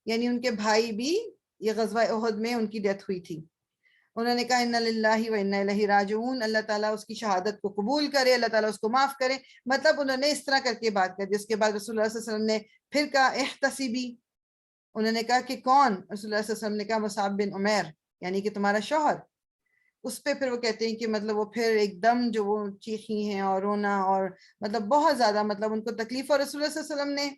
یعنی ان کے بھائی بھی یہ غزوہ احد میں ان کی ڈیتھ ہوئی تھی. انہوں نے کہا انا للہ و انا الیہ راجعون, اللہ تعالیٰ اس کی شہادت کو قبول کرے, اللہ تعالیٰ اس کو معاف کرے. مطلب انہوں نے اس طرح کر کے بات کر دی. اس کے بعد رسول اللہ صلی اللہ علیہ وسلم نے پھر کہا احتسبی. انہوں نے کہا کہ کون؟ رسول اللہ صلی اللہ علیہ وسلم نے کہا مصعب بن عمیر, یعنی کہ تمہارا شوہر. اس پہ پھر وہ کہتے ہیں کہ مطلب وہ پھر ایک دم جو وہ چیخی ہیں اور رونا, اور مطلب بہت زیادہ مطلب ان کو تکلیف. اور رسول اللہ صلی اللہ علیہ وسلم نے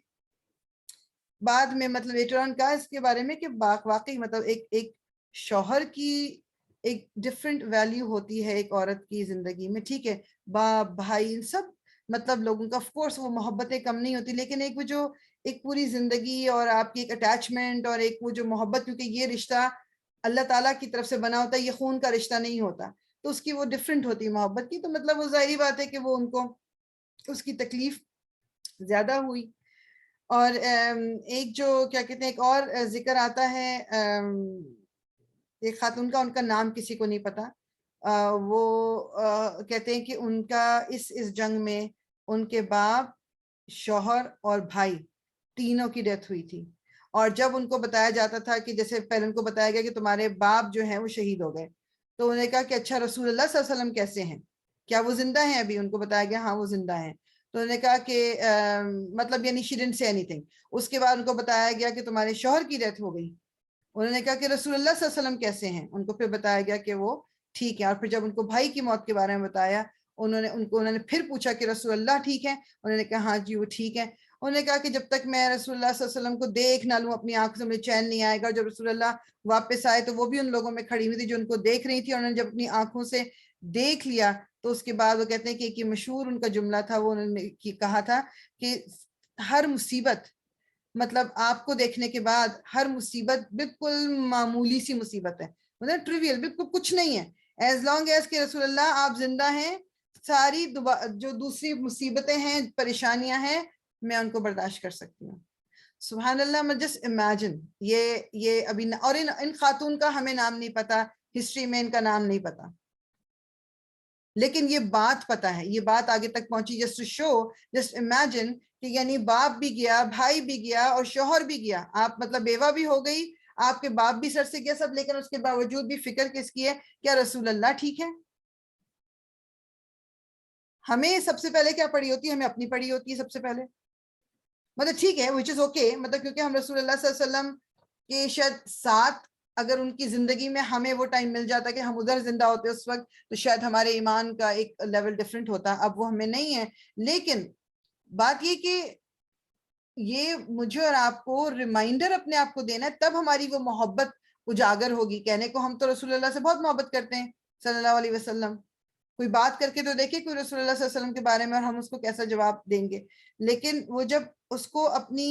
بعد میں مطلب لیٹر آن کہا اس کے بارے میں کہ واقعی مطلب ایک شوہر کی ایک ڈفرینٹ ویلیو ہوتی ہے ایک عورت کی زندگی میں. ٹھیک ہے, باپ بھائی سب مطلب لوگوں کا آف کورس وہ محبتیں کم نہیں ہوتی, لیکن ایک وہ جو ایک پوری زندگی اور آپ کی ایک اٹیچمنٹ اور ایک وہ جو محبت, کیونکہ یہ رشتہ اللہ تعالیٰ کی طرف سے بنا ہوتا ہے, یہ خون کا رشتہ نہیں ہوتا, تو اس کی وہ ڈفرینٹ ہوتی ہے محبت کی. تو مطلب وہ ظاہری بات ہے کہ وہ ان کو اس کی تکلیف زیادہ ہوئی. اور ایک جو کیا کہتے ہیں ایک اور ذکر آتا ہے, ایک خاتون کا, ان کا نام کسی کو نہیں پتا, وہ کہتے ہیں کہ ان کا اس جنگ میں ان کے باپ, شوہر اور بھائی تینوں کی ڈیتھ ہوئی تھی. اور جب ان کو بتایا جاتا تھا کہ جیسے پہلے ان کو بتایا گیا کہ تمہارے باپ جو ہیں وہ شہید ہو گئے, تو انہوں نے کہا کہ اچھا رسول اللہ صلی اللہ علیہ وسلم کیسے ہیں, کیا وہ زندہ ہیں ابھی؟ ان کو بتایا گیا ہاں وہ زندہ ہیں. تو انہوں نے کہا کہ مطلب یعنی she didn't say anything. اس کے بعد ان کو بتایا گیا کہ تمہارے شوہر کی ڈیتھ ہو گئی. انہوں نے کہا کہ رسول اللہ صلی اللہ علیہ وسلم کیسے ہیں؟ ان کو پھر بتایا گیا کہ وہ ٹھیک ہے. اور پھر جب ان کو بھائی کی موت کے بارے میں بتایا, انہوں نے پھر پوچھا کہ رسول اللہ ٹھیک ہے؟ انہوں نے کہا ہاں جی وہ ٹھیک ہے. انہوں نے کہا کہ جب تک میں رسول اللہ صلی اللہ علیہ وسلم کو دیکھ نہ لوں اپنی آنکھوں سے مجھے چین نہیں آئے گا. جب رسول اللہ واپس آئے تو وہ بھی ان لوگوں میں کھڑی ہوئی تھی جو ان کو دیکھ رہی تھی, اور انہوں نے جب اپنی آنکھوں سے دیکھ لیا تو اس کے بعد وہ کہتے ہیں کہ ایک مشہور ان کا جملہ تھا, وہ انہوں نے کہا تھا کہ ہر مصیبت مطلب آپ کو دیکھنے کے بعد ہر مصیبت بالکل معمولی سی مصیبت ہے, مطلب ٹریویل, بالکل کچھ نہیں ہے. ایز لانگ ایز کہ رسول اللہ آپ زندہ ہیں, ساری جو دوسری مصیبتیں ہیں, پریشانیاں ہیں, میں ان کو برداشت کر سکتی ہوں. سبحان اللہ. میں جسٹ امیجن یہ ابھی, اور ان خاتون کا ہمیں نام نہیں پتا, ہسٹری میں ان کا نام نہیں پتا, لیکن یہ بات پتا ہے, یہ بات آگے تک پہنچی. Just to show, just imagine کہ یعنی باپ بھی گیا, بھائی بھی گیا, اور شوہر بھی گیا. آپ مطلب بیوہ بھی ہو گئی, آپ کے باپ بھی سر سے گیا سب, لیکن اس کے باوجود بھی فکر کس کی ہے؟ کیا رسول اللہ ٹھیک ہے؟ ہمیں سب سے پہلے کیا پڑی ہوتی ہے؟ ہمیں اپنی پڑی ہوتی ہے سب سے پہلے. مطلب ٹھیک ہے which is okay, مطلب کیونکہ ہم رسول اللہ صلی اللہ علیہ وسلم کے شاید ساتھ اگر ان کی زندگی میں ہمیں وہ ٹائم مل جاتا کہ ہم ادھر زندہ ہوتے اس وقت, تو شاید ہمارے ایمان کا ایک لیول ڈیفرنٹ ہوتا. اب وہ ہمیں نہیں ہے, لیکن بات یہ کہ یہ مجھے اور آپ کو ریمائنڈر اپنے آپ کو دینا ہے, تب ہماری وہ محبت اجاگر ہوگی. کہنے کو ہم تو رسول اللہ سے بہت محبت کرتے ہیں صلی اللہ علیہ وسلم, کوئی بات کر کے تو دیکھے کوئی رسول اللہ صلی اللہ علیہ وسلم کے بارے میں اور ہم اس کو کیسا جواب دیں گے. لیکن وہ جب اس کو اپنی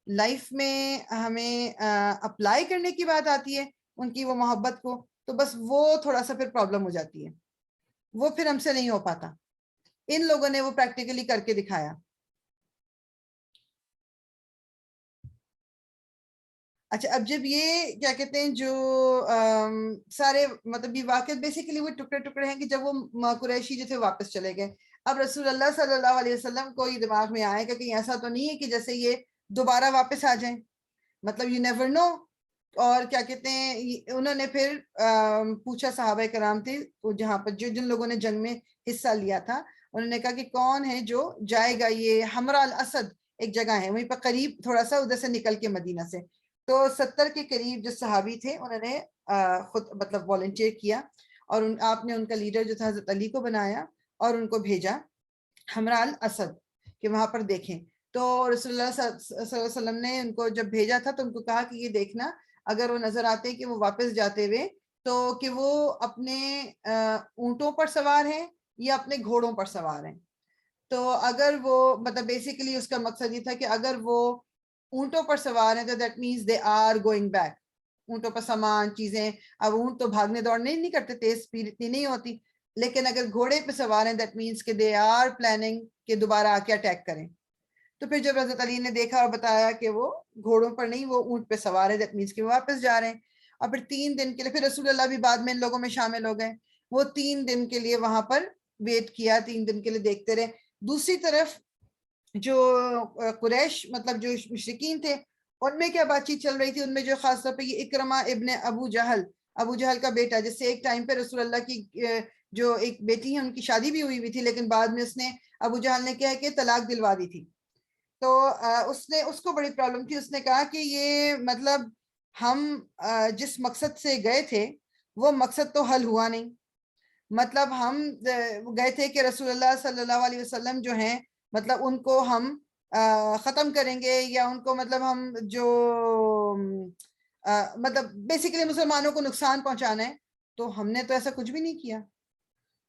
لائف میں ہمیں اپلائی کرنے کی بات آتی ہے ان کی وہ محبت کو, تو بس وہ تھوڑا سا پھر پرابلم ہو جاتی ہے, وہ پھر ہم سے نہیں ہو پاتا. ان لوگوں نے وہ پریکٹیکلی کر کے دکھایا. اچھا, اب جب یہ کیا کہتے ہیں جو سارے مطلب یہ واقع بیسیکلی وہ ٹکڑے ٹکڑے ہیں کہ جب وہ قریشی جو تھے واپس چلے گئے, اب رسول اللہ صلی اللہ علیہ وسلم کو یہ دماغ میں آئے کہ کہیں ایسا تو نہیں ہے کہ جیسے یہ دوبارہ واپس آ جائیں, مطلب یو نیور نو. اور کیا کہتے ہیں انہوں نے پھر پوچھا صحابہ کرام تھے جہاں پر جن لوگوں نے جنگ میں حصہ لیا تھا, انہوں نے کہا کہ کون ہے جو جائے گا, یہ حمرا الاسد ایک جگہ ہے وہیں پر قریب تھوڑا سا ادھر سے نکل کے مدینہ سے. تو 70 کے قریب جو صحابی تھے انہوں نے خود مطلب والنٹیئر کیا, اور آپ نے ان کا لیڈر جو تھا حضرت علی کو بنایا اور ان کو بھیجا حمرا الاسد کہ وہاں پر دیکھیں. تو رسول اللہ صلی اللہ علیہ وسلم نے ان کو جب بھیجا تھا تو ان کو کہا کہ یہ دیکھنا اگر وہ نظر آتے ہیں کہ وہ واپس جاتے ہوئے تو کہ وہ اپنے اونٹوں پر سوار ہیں یا اپنے گھوڑوں پر سوار ہیں. تو اگر وہ مطلب بیسیکلی اس کا مقصد یہ تھا کہ اگر وہ اونٹوں پر سوار ہیں تو that means they are going back. اونٹوں پر سامان چیزیں, اب اونٹ تو بھاگنے دوڑنے نہیں کرتے, تیز اسپیڈ اتنی نہیں ہوتی, لیکن اگر گھوڑے پہ سوار ہیں دیٹ مینس کہ دے آر پلاننگ کہ دوبارہ آ کے اٹیک کریں. تو پھر جب حضرت علی نے دیکھا اور بتایا کہ وہ گھوڑوں پر نہیں وہ اونٹ پہ سوار ہے, دیٹ مینس کہ وہ واپس جا رہے ہیں. اور پھر 3 دن کے لیے پھر رسول اللہ بھی بعد میں ان لوگوں میں شامل ہو گئے, وہ 3 دن کے لیے وہاں پر ویٹ کیا, 3 دن کے لیے دیکھتے رہے. دوسری طرف جو قریش مطلب جو مشرکین تھے ان میں کیا بات چیت چل رہی تھی, ان میں جو خاص طور پہ یہ اکرمہ ابن ابو جہل کا بیٹا, جس سے ایک ٹائم پہ رسول اللہ کی جو ایک بیٹی ہے ان کی شادی بھی ہوئی تھی, لیکن بعد میں اس نے ابو جہل نے کیا ہے کہ طلاق دلوا دی تھی. تو اس کو بڑی پرابلم تھی. اس نے کہا کہ یہ مطلب ہم جس مقصد سے گئے تھے وہ مقصد تو حل ہوا نہیں. مطلب ہم گئے تھے کہ رسول اللہ صلی اللہ علیہ وسلم جو ہیں مطلب ان کو ہم ختم کریں گے, یا ان کو مطلب ہم جو مطلب بیسیکلی مسلمانوں کو نقصان پہنچانا ہے. تو ہم نے تو ایسا کچھ بھی نہیں کیا.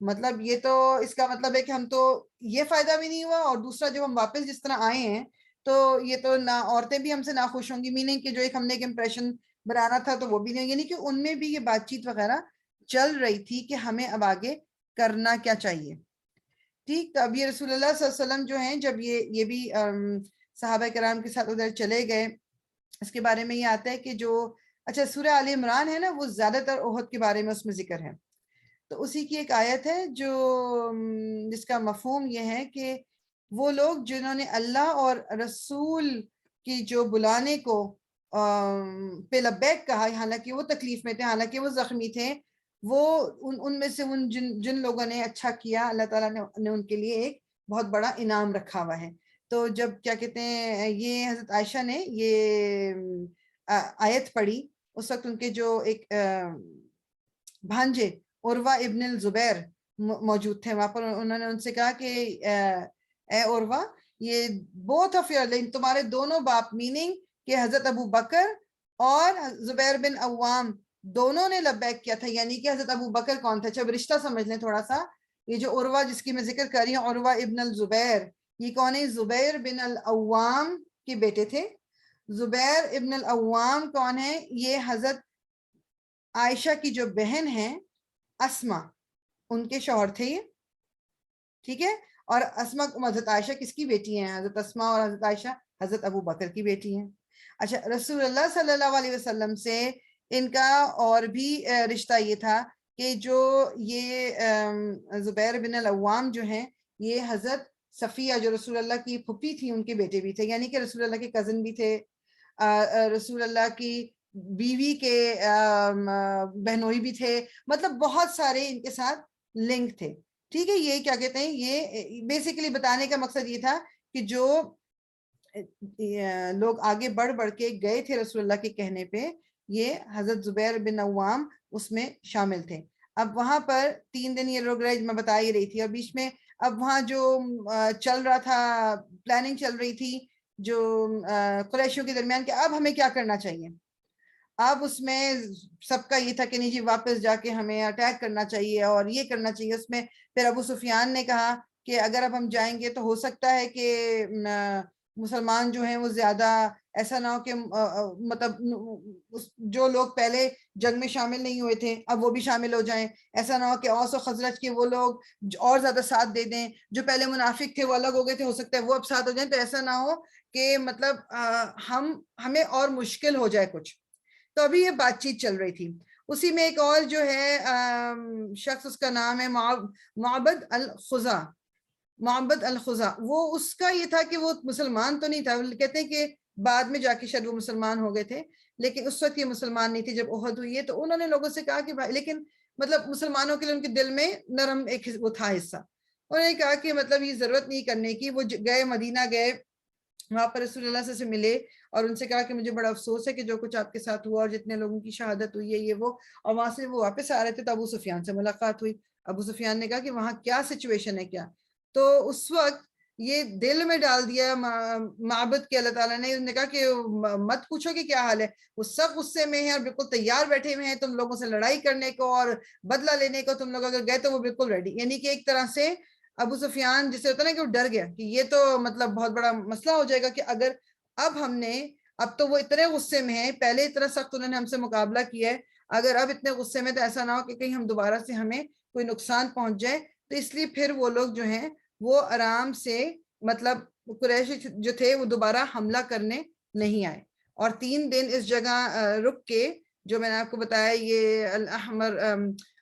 مطلب یہ تو اس کا مطلب ہے کہ ہم تو یہ فائدہ بھی نہیں ہوا, اور دوسرا جب ہم واپس جس طرح آئے ہیں تو یہ تو نہ عورتیں بھی ہم سے ناخوش ہوں گی, میننگ کہ جو ایک ہم نے ایک امپریشن بنانا تھا تو وہ بھی نہیں, یعنی کہ ان میں بھی یہ بات چیت وغیرہ چل رہی تھی کہ ہمیں اب آگے کرنا کیا چاہیے. ٹھیک, تو اب یہ رسول اللہ صلی اللہ علیہ وسلم جو ہیں جب یہ بھی صحابہ کرام کے ساتھ ادھر چلے گئے, اس کے بارے میں یہ آتا ہے کہ جو اچھا سورہ آل عمران ہے نا, وہ زیادہ تر احد کے بارے میں اس میں ذکر ہے. تو اسی کی ایک آیت ہے جو جس کا مفہوم یہ ہے کہ وہ لوگ جنہوں نے اللہ اور رسول کی جو بلانے کو پہ لبیک کہا, حالانکہ وہ تکلیف میں تھے, حالانکہ وہ زخمی تھے, وہ ان میں سے جن لوگوں نے اچھا کیا, اللہ تعالیٰ نے ان کے لیے ایک بہت بڑا انعام رکھا ہوا ہے. تو جب کیا کہتے ہیں یہ حضرت عائشہ نے یہ آیت پڑھی, اس وقت ان کے جو ایک بھانجے عروہ ابن الزبیر موجود تھے وہاں پر, انہوں نے ان سے کہا کہ اے عروہ, یہ both of your, تمہارے دونوں باپ, میننگ کہ حضرت ابو بکر اور زبیر بن عوام دونوں نے لبیک کیا تھا. یعنی کہ حضرت ابو بکر کون تھا, جب رشتہ سمجھ لیں تھوڑا سا. یہ جو عروہ جس کی میں ذکر کر رہی ہوں, عروہ ابن الزبیر, یہ کون ہے؟ زبیر بن العوام کے بیٹے تھے. زبیر ابن العوام کون ہے؟ یہ حضرت عائشہ کی جو بہن ہیں اسما, ان کے شوہر تھے یہ. ٹھیک ہے, اور اسما حضرت عائشہ کس کی بیٹی ہیں؟ حضرت اسما اور حضرت عائشہ حضرت ابو بکر کی بیٹی ہیں. اچھا, رسول اللہ صلی اللہ علیہ وسلم سے ان کا اور بھی رشتہ یہ تھا کہ جو یہ زبیر بن العوام جو ہیں یہ حضرت صفیہ جو رسول اللہ کی پھپھی تھی ان کے بیٹے بھی تھے, یعنی کہ رسول اللہ کے کزن بھی تھے, رسول اللہ کی بیوی کے بہنوئی بھی تھے, مطلب بہت سارے ان کے ساتھ لنک تھے. ٹھیک ہے, یہ کیا کہتے ہیں, یہ بیسیکلی بتانے کا مقصد یہ تھا کہ جو لوگ آگے بڑھ کے گئے تھے رسول اللہ کے کہنے پہ, یہ حضرت زبیر بن عوام اس میں شامل تھے. اب وہاں پر 3 دن یہ لوگ رہے, میں بتا ہی رہی تھی, اور بیچ میں اب وہاں جو چل رہا تھا, پلاننگ چل رہی تھی جو قریشیوں کے درمیان کہ اب ہمیں کیا کرنا چاہیے. اب اس میں سب کا یہ تھا کہ نہیں جی واپس جا کے ہمیں اٹیک کرنا چاہیے اور یہ کرنا چاہیے. اس میں پھر ابو سفیان نے کہا کہ اگر اب ہم جائیں گے تو ہو سکتا ہے کہ مسلمان جو ہیں وہ زیادہ ایسا نہ ہو کہ مطلب جو لوگ پہلے جنگ میں شامل نہیں ہوئے تھے اب وہ بھی شامل ہو جائیں. ایسا نہ ہو کہ اوس و خزرج کے وہ لوگ اور زیادہ ساتھ دے دیں. جو پہلے منافق تھے وہ الگ ہو گئے تھے, ہو سکتا ہے وہ اب ساتھ ہو جائیں. تو ایسا نہ ہو کہ مطلب ہمیں اور مشکل ہو جائے کچھ. تو ابھی یہ بات چیت چل رہی تھی. اسی میں ایک اور جو ہے شخص, اس کا نام ہے معبد الخزا. معبد الخزا, وہ اس کا یہ تھا کہ وہ مسلمان تو نہیں تھا, کہتے ہیں کہ بعد میں جا کے شاید وہ مسلمان ہو گئے تھے, لیکن اس وقت یہ مسلمان نہیں تھے جب احد ہوئی ہے. تو انہوں نے لوگوں سے کہا کہ بھائی, لیکن مطلب مسلمانوں کے لیے ان کے دل میں نرم ایک وہ تھا حصہ. انہوں نے کہا کہ مطلب یہ ضرورت نہیں کرنے کی. وہ گئے مدینہ گئے, وہاں پر رسول اللہ سے ملے اور ان سے کہا کہ مجھے بڑا افسوس ہے کہ جو کچھ آپ کے ساتھ ہوا اور جتنے لوگوں کی شہادت ہوئی ہے یہ وہ. اور وہاں سے وہ واپس آ رہے تھے تو ابو سفیان سے ملاقات ہوئی. ابو سفیان نے کہا کہ وہاں کیا سچویشن ہے کیا. تو اس وقت یہ دل میں ڈال دیا معبد کے اللہ تعالیٰ نے. انہوں نے کہا کہ مت پوچھو کہ کیا حال ہے. وہ سب غصے میں ہیں اور بالکل تیار بیٹھے ہوئے ہیں تم لوگوں سے لڑائی کرنے کو اور بدلہ لینے کو. تم لوگ اگر گئے تو وہ بالکل ریڈی. یعنی کہ ایک طرح سے ابو سفیان جسے ہوتا ہے نا کہ وہ ڈر گیا کہ یہ تو مطلب بہت بڑا مسئلہ ہو جائے گا کہ اگر اب ہم نے, اب تو وہ اتنے غصے میں ہیں, پہلے اتنا سخت انہوں نے ہم سے مقابلہ کیا ہے, اگر اب اتنے غصے میں تو ایسا نہ ہو کہ کہیں ہم دوبارہ سے ہمیں کوئی نقصان پہنچ جائے. تو اس لیے پھر وہ لوگ جو ہیں وہ آرام سے مطلب قریش جو تھے وہ دوبارہ حملہ کرنے نہیں آئے. اور 3 دن اس جگہ رک کے, جو میں نے آپ کو بتایا یہ الاحمر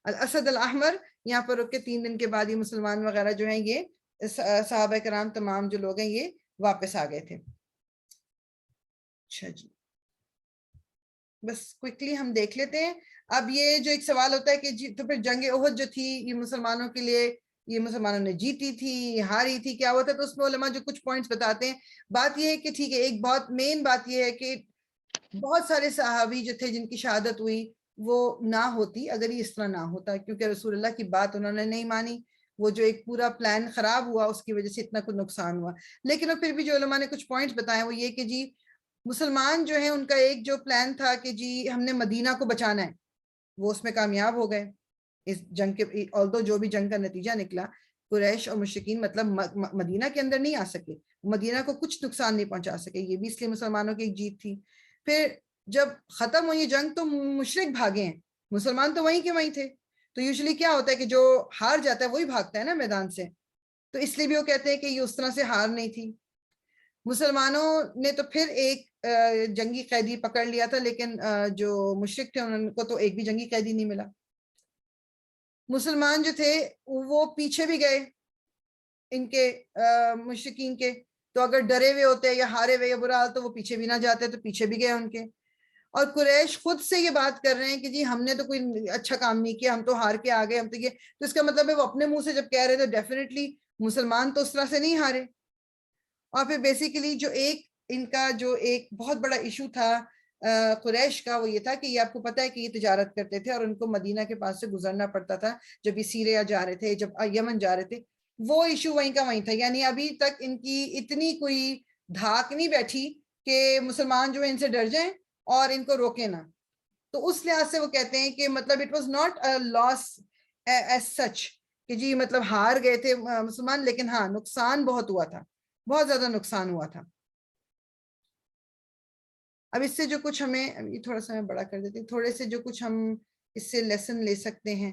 الاسد الاحمر, یہاں پر رک کے 3 دن کے بعد یہ مسلمان وغیرہ جو ہیں یہ صحابہ کرام تمام جو لوگ ہیں یہ واپس آ گئے تھے. اچھا جی, بس کوئکلی ہم دیکھ لیتے ہیں. اب یہ جو ایک سوال ہوتا ہے کہ جی تو پھر جنگ احد جو تھی یہ مسلمانوں کے لیے, یہ مسلمانوں نے جیتی تھی ہاری تھی, کیا ہوا تھا؟ تو اس میں علماء جو کچھ پوائنٹس بتاتے ہیں. بات یہ ہے کہ ٹھیک ہے, ایک بہت مین بات یہ ہے کہ بہت سارے صحابی جو تھے جن کی شہادت ہوئی وہ نہ ہوتی اگر یہ اس طرح نہ ہوتا, کیونکہ رسول اللہ کی بات انہوں نے نہیں مانی. وہ جو ایک پورا پلان خراب ہوا اس کی وجہ سے اتنا کچھ نقصان ہوا. لیکن پھر بھی جو علماء نے کچھ پوائنٹس بتائے وہ یہ کہ جی مسلمان جو ہیں ان کا ایک جو پلان تھا کہ جی ہم نے مدینہ کو بچانا ہے, وہ اس میں کامیاب ہو گئے اس جنگ کے. although جو بھی جنگ کا نتیجہ نکلا, قریش اور مشرکین مطلب مدینہ کے اندر نہیں آ سکے, مدینہ کو کچھ نقصان نہیں پہنچا سکے, یہ بھی اس لیے مسلمانوں کی ایک جیت تھی. پھر جب ختم ہوئی جنگ تو مشرک بھاگے ہیں, مسلمان تو وہیں کے وہیں تھے. تو یوزلی کیا ہوتا ہے کہ جو ہار جاتا ہے وہی بھاگتا ہے نا میدان سے, تو اس لیے بھی وہ کہتے ہیں کہ یہ اس طرح سے ہار نہیں تھی. مسلمانوں نے تو پھر ایک جنگی قیدی پکڑ لیا تھا, لیکن جو مشرک تھے ان کو تو ایک بھی جنگی قیدی نہیں ملا. مسلمان جو تھے وہ پیچھے بھی گئے ان کے مشرکین کے, تو اگر ڈرے ہوئے ہوتے یا ہارے ہوئے یا برا حال تو وہ پیچھے بھی نہ جاتے, تو پیچھے بھی گئے ان کے. اور قریش خود سے یہ بات کر رہے ہیں کہ جی ہم نے تو کوئی اچھا کام نہیں کیا, ہم تو ہار کے آ گئے, ہم تو یہ. تو اس کا مطلب ہے وہ اپنے منہ سے جب کہہ رہے تو ڈیفینیٹلی مسلمان تو اس طرح سے نہیں ہارے. اور پھر بیسیکلی جو ایک ان کا جو ایک بہت بڑا ایشو تھا قریش کا, وہ یہ تھا کہ یہ آپ کو پتا ہے کہ یہ تجارت کرتے تھے اور ان کو مدینہ کے پاس سے گزرنا پڑتا تھا جب یہ سیریا جا رہے تھے, جب یمن جا رہے تھے. وہ ایشو وہیں کا وہیں تھا. یعنی ابھی تک ان کی اتنی کوئی دھاک نہیں بیٹھی کہ مسلمان جو ان سے ڈر جائیں اور ان کو روکے نہ. تو اس لحاظ سے وہ کہتے ہیں کہ مطلب it was not a loss as such کہ جی مطلب ہار گئے تھے مسلمان, لیکن ہاں نقصان بہت ہوا تھا, بہت زیادہ نقصان ہوا تھا. اب اس سے جو کچھ ہمیں, یہ تھوڑا سا میں بڑا کر دیتی ہوں, تھوڑے سے جو کچھ ہم اس سے لیسن لے سکتے ہیں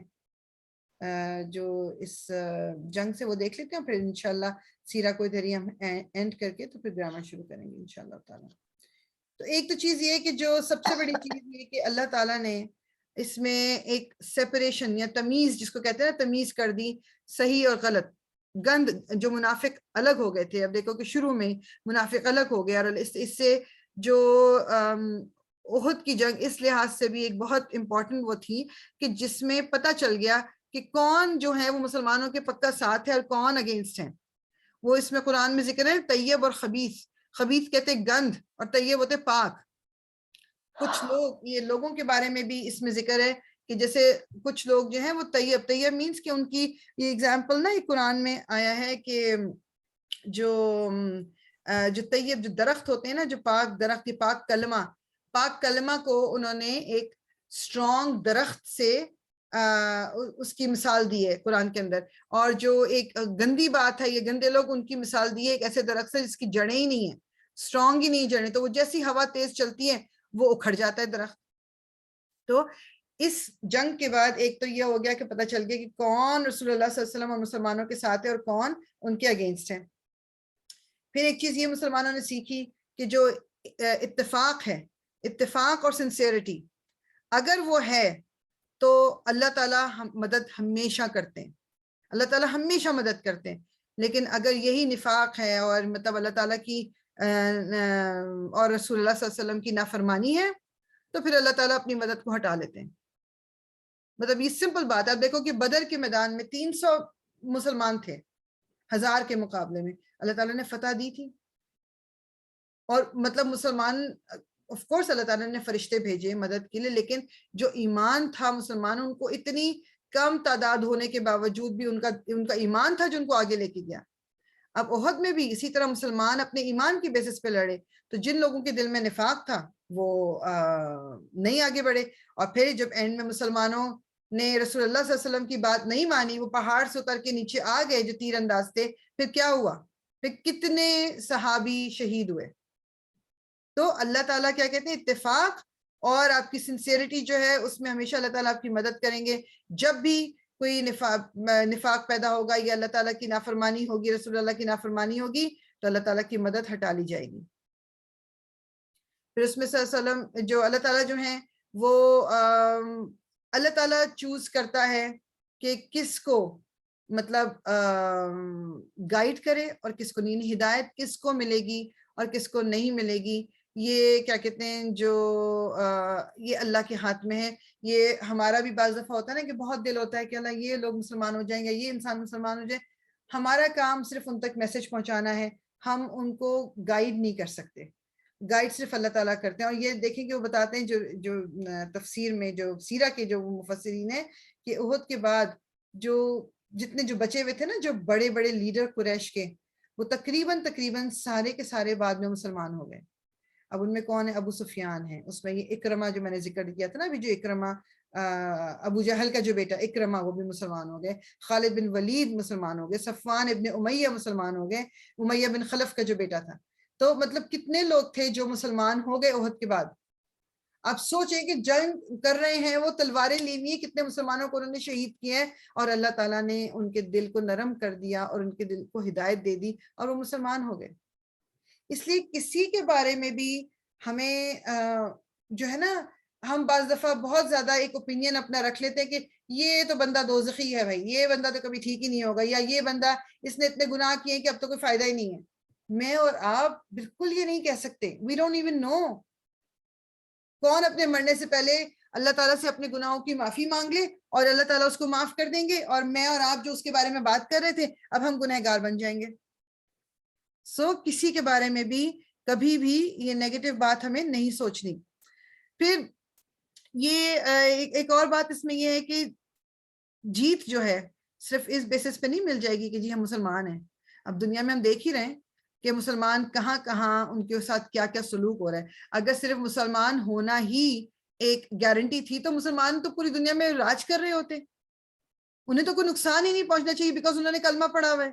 جو اس جنگ سے, وہ دیکھ لیتے ہیں. پھر انشاءاللہ سیرہ کو ادھر ہی ہم اینڈ کر کے تو پھر گرامر شروع کریں گے انشاءاللہ تعالیٰ. تو ایک تو چیز یہ کہ جو سب سے بڑی چیز یہ کہ اللہ تعالیٰ نے اس میں ایک سیپریشن یا تمیز, جس کو کہتے ہیں نا تمیز کر دی, صحیح اور غلط. گند جو منافق الگ ہو گئے تھے, اب دیکھو کہ شروع میں منافق الگ ہو گیا, اور اس سے جو احد کی جنگ اس لحاظ سے بھی ایک بہت امپورٹنٹ وہ تھی کہ جس میں پتہ چل گیا کہ کون جو ہے وہ مسلمانوں کے پکا ساتھ ہے اور کون اگینسٹ ہیں. وہ اس میں قرآن میں ذکر ہے طیب اور خبیث. خبیث کہتے گند اور طیب ہوتے پاک. کچھ لوگ, یہ لوگوں کے بارے میں بھی اس میں ذکر ہے کہ جیسے کچھ لوگ جو ہیں وہ طیب مینس کہ ان کی یہ ایگزامپل نا قرآن میں آیا ہے کہ جو طیب جو درخت ہوتے ہیں نا, جو پاک درخت, پاک کلمہ, پاک کلمہ کو انہوں نے ایک اسٹرانگ درخت سے اس کی مثال دی ہے قرآن کے اندر، اور جو ایک گندی بات ہے، یہ گندے لوگ ان کی مثال دی ہے ایک ایسے درخت سے جس کی جڑیں ہی نہیں ہیں، اسٹرانگ ہی نہیں جڑیں، تو وہ جیسی ہوا تیز چلتی ہے وہ اکھڑ جاتا ہے درخت۔ تو اس جنگ کے بعد ایک تو یہ ہو گیا کہ پتہ چل گیا کہ کون رسول اللہ صلی اللہ علیہ وسلم اور مسلمانوں کے ساتھ ہے اور کون ان کے اگینسٹ ہے۔ پھر ایک چیز یہ مسلمانوں نے سیکھی کہ جو اتفاق ہے، اتفاق اور سنسیئرٹی اگر وہ ہے تو اللہ تعالیٰ مدد ہمیشہ کرتے ہیں، اللہ تعالیٰ ہمیشہ مدد کرتے ہیں، لیکن اگر یہی نفاق ہے اور مطلب اللہ تعالیٰ کی اور رسول اللہ صلی اللہ علیہ وسلم کی نافرمانی ہے تو پھر اللہ تعالیٰ اپنی مدد کو ہٹا لیتے ہیں۔ مطلب یہ سمپل بات ہے، آپ دیکھو کہ بدر کے میدان میں 300 مسلمان تھے 1000 کے مقابلے میں، اللہ تعالیٰ نے فتح دی تھی، اور مطلب مسلمان آف کورس اللہ تعالیٰ نے فرشتے بھیجے مدد کے لیے، لیکن جو ایمان تھا مسلمانوں، ان کو اتنی کم تعداد ہونے کے باوجود بھی ان کا ایمان تھا جو ان کو آگے لے کے گیا۔ اب احد میں بھی اسی طرح مسلمان اپنے ایمان کی بیسس پہ لڑے، تو جن لوگوں کے دل میں نفاق تھا وہ نہیں آگے بڑھے، اور پھر جب اینڈ میں مسلمانوں نے رسول اللہ صلی اللہ علیہ وسلم کی بات نہیں مانی، وہ پہاڑ سے اتر کے نیچے آ گئے جو تیر انداز تھے، پھر کیا ہوا؟ پھر کتنے صحابی شہید ہوئے۔ تو اللہ تعالیٰ کیا کہتے ہیں، اتفاق اور آپ کی سنسیئرٹی جو ہے اس میں ہمیشہ اللہ تعالیٰ آپ کی مدد کریں گے۔ جب بھی کوئی نفاق پیدا ہوگا یا اللہ تعالیٰ کی نافرمانی ہوگی، رسول اللہ کی نافرمانی ہوگی، تو اللہ تعالیٰ کی مدد ہٹا لی جائے گی۔ پھر اس میں صلی اللہ علیہ وسلم جو اللہ تعالیٰ جو ہیں وہ اللہ تعالیٰ چوز کرتا ہے کہ کس کو مطلب گائیڈ کرے اور کس کو نہیں، ہدایت کس کو ملے گی اور کس کو نہیں ملے گی، یہ کیا کہتے ہیں جو یہ اللہ کے ہاتھ میں ہے۔ یہ ہمارا بھی بعض دفعہ ہوتا ہے نا کہ بہت دل ہوتا ہے کہ اللہ یہ لوگ مسلمان ہو جائیں گے، یہ انسان مسلمان ہو جائے، ہمارا کام صرف ان تک میسج پہنچانا ہے، ہم ان کو گائیڈ نہیں کر سکتے، گائیڈ صرف اللہ تعالیٰ کرتے ہیں۔ اور یہ دیکھیں کہ وہ بتاتے ہیں جو تفسیر میں جو سیرہ کے جو مفسرین ہیں کہ احد کے بعد جتنے جو بچے ہوئے تھے نا، جو بڑے بڑے لیڈر قریش کے، وہ تقریباً سارے کے سارے بعد میں مسلمان ہو گئے۔ اب ان میں کون ہے؟ ابو سفیان ہے، اس میں یہ اکرمہ جو میں نے ذکر کیا تھا نا ابھی، جو اکرمہ ابو جہل کا جو بیٹا اکرمہ، وہ بھی مسلمان ہو گئے، خالد بن ولید مسلمان ہو گئے، صفوان ابن امیہ مسلمان ہو گئے، امیہ بن خلف کا جو بیٹا تھا۔ تو مطلب کتنے لوگ تھے جو مسلمان ہو گئے احد کے بعد۔ آپ سوچیں کہ جنگ کر رہے ہیں، وہ تلواریں لی ہوئی ہیں، کتنے مسلمانوں کو انہوں نے شہید کیا ہے، اور اللہ تعالیٰ نے ان کے دل کو نرم کر دیا اور ان کے دل کو ہدایت دے دی اور وہ مسلمان ہو گئے۔ اس لیے کسی کے بارے میں بھی ہمیں جو ہے نا، ہم بعض دفعہ بہت زیادہ ایک اوپینین اپنا رکھ لیتے ہیں کہ یہ تو بندہ دوزخی ہے بھائی، یہ بندہ تو کبھی ٹھیک ہی نہیں ہوگا، یا یہ بندہ اس نے اتنے گناہ کیے ہیں کہ اب تو کوئی فائدہ ہی نہیں ہے۔ میں اور آپ بالکل یہ نہیں کہہ سکتے، وی ڈونٹ ایون نو۔ کون اپنے مرنے سے پہلے اللہ تعالیٰ سے اپنے گناہوں کی معافی مانگ لے اور اللہ تعالیٰ اس کو معاف کر دیں گے، اور میں اور آپ جو اس کے بارے میں بات کر رہے تھے اب ہم گنہگار بن جائیں گے۔ کسی کے بارے میں بھی کبھی بھی یہ نیگیٹو بات ہمیں نہیں سوچنی۔ پھر یہ ایک اور بات اس میں یہ ہے کہ جیت جو ہے صرف اس بیسس پہ نہیں مل جائے گی کہ جی ہم مسلمان ہیں۔ اب دنیا میں ہم دیکھ ہی رہے ہیں کہ مسلمان کہاں کہاں ان کے ساتھ کیا کیا سلوک ہو رہا ہے۔ اگر صرف مسلمان ہونا ہی ایک گارنٹی تھی تو مسلمان تو پوری دنیا میں راج کر رہے ہوتے، انہیں تو کوئی نقصان ہی نہیں پہنچنا چاہیے بیکاز انہوں نے کلمہ پڑھا ہوا ہے۔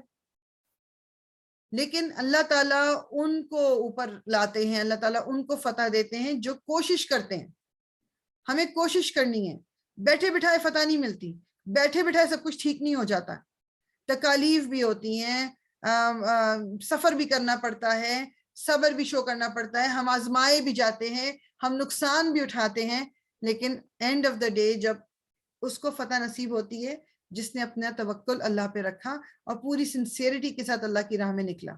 لیکن اللہ تعالیٰ ان کو اوپر لاتے ہیں، اللہ تعالیٰ ان کو فتح دیتے ہیں جو کوشش کرتے ہیں۔ ہمیں کوشش کرنی ہے، بیٹھے بٹھائے فتح نہیں ملتی، بیٹھے بٹھائے سب کچھ ٹھیک نہیں ہو جاتا، تکالیف بھی ہوتی ہیں، سفر بھی کرنا پڑتا ہے، صبر بھی شو کرنا پڑتا ہے، ہم آزمائے بھی جاتے ہیں، ہم نقصان بھی اٹھاتے ہیں، لیکن اینڈ آف دا ڈے جب اس کو فتح نصیب ہوتی ہے جس نے اپنا توکل اللہ پہ رکھا اور پوری سنسیئرٹی کے ساتھ اللہ کی راہ میں نکلا۔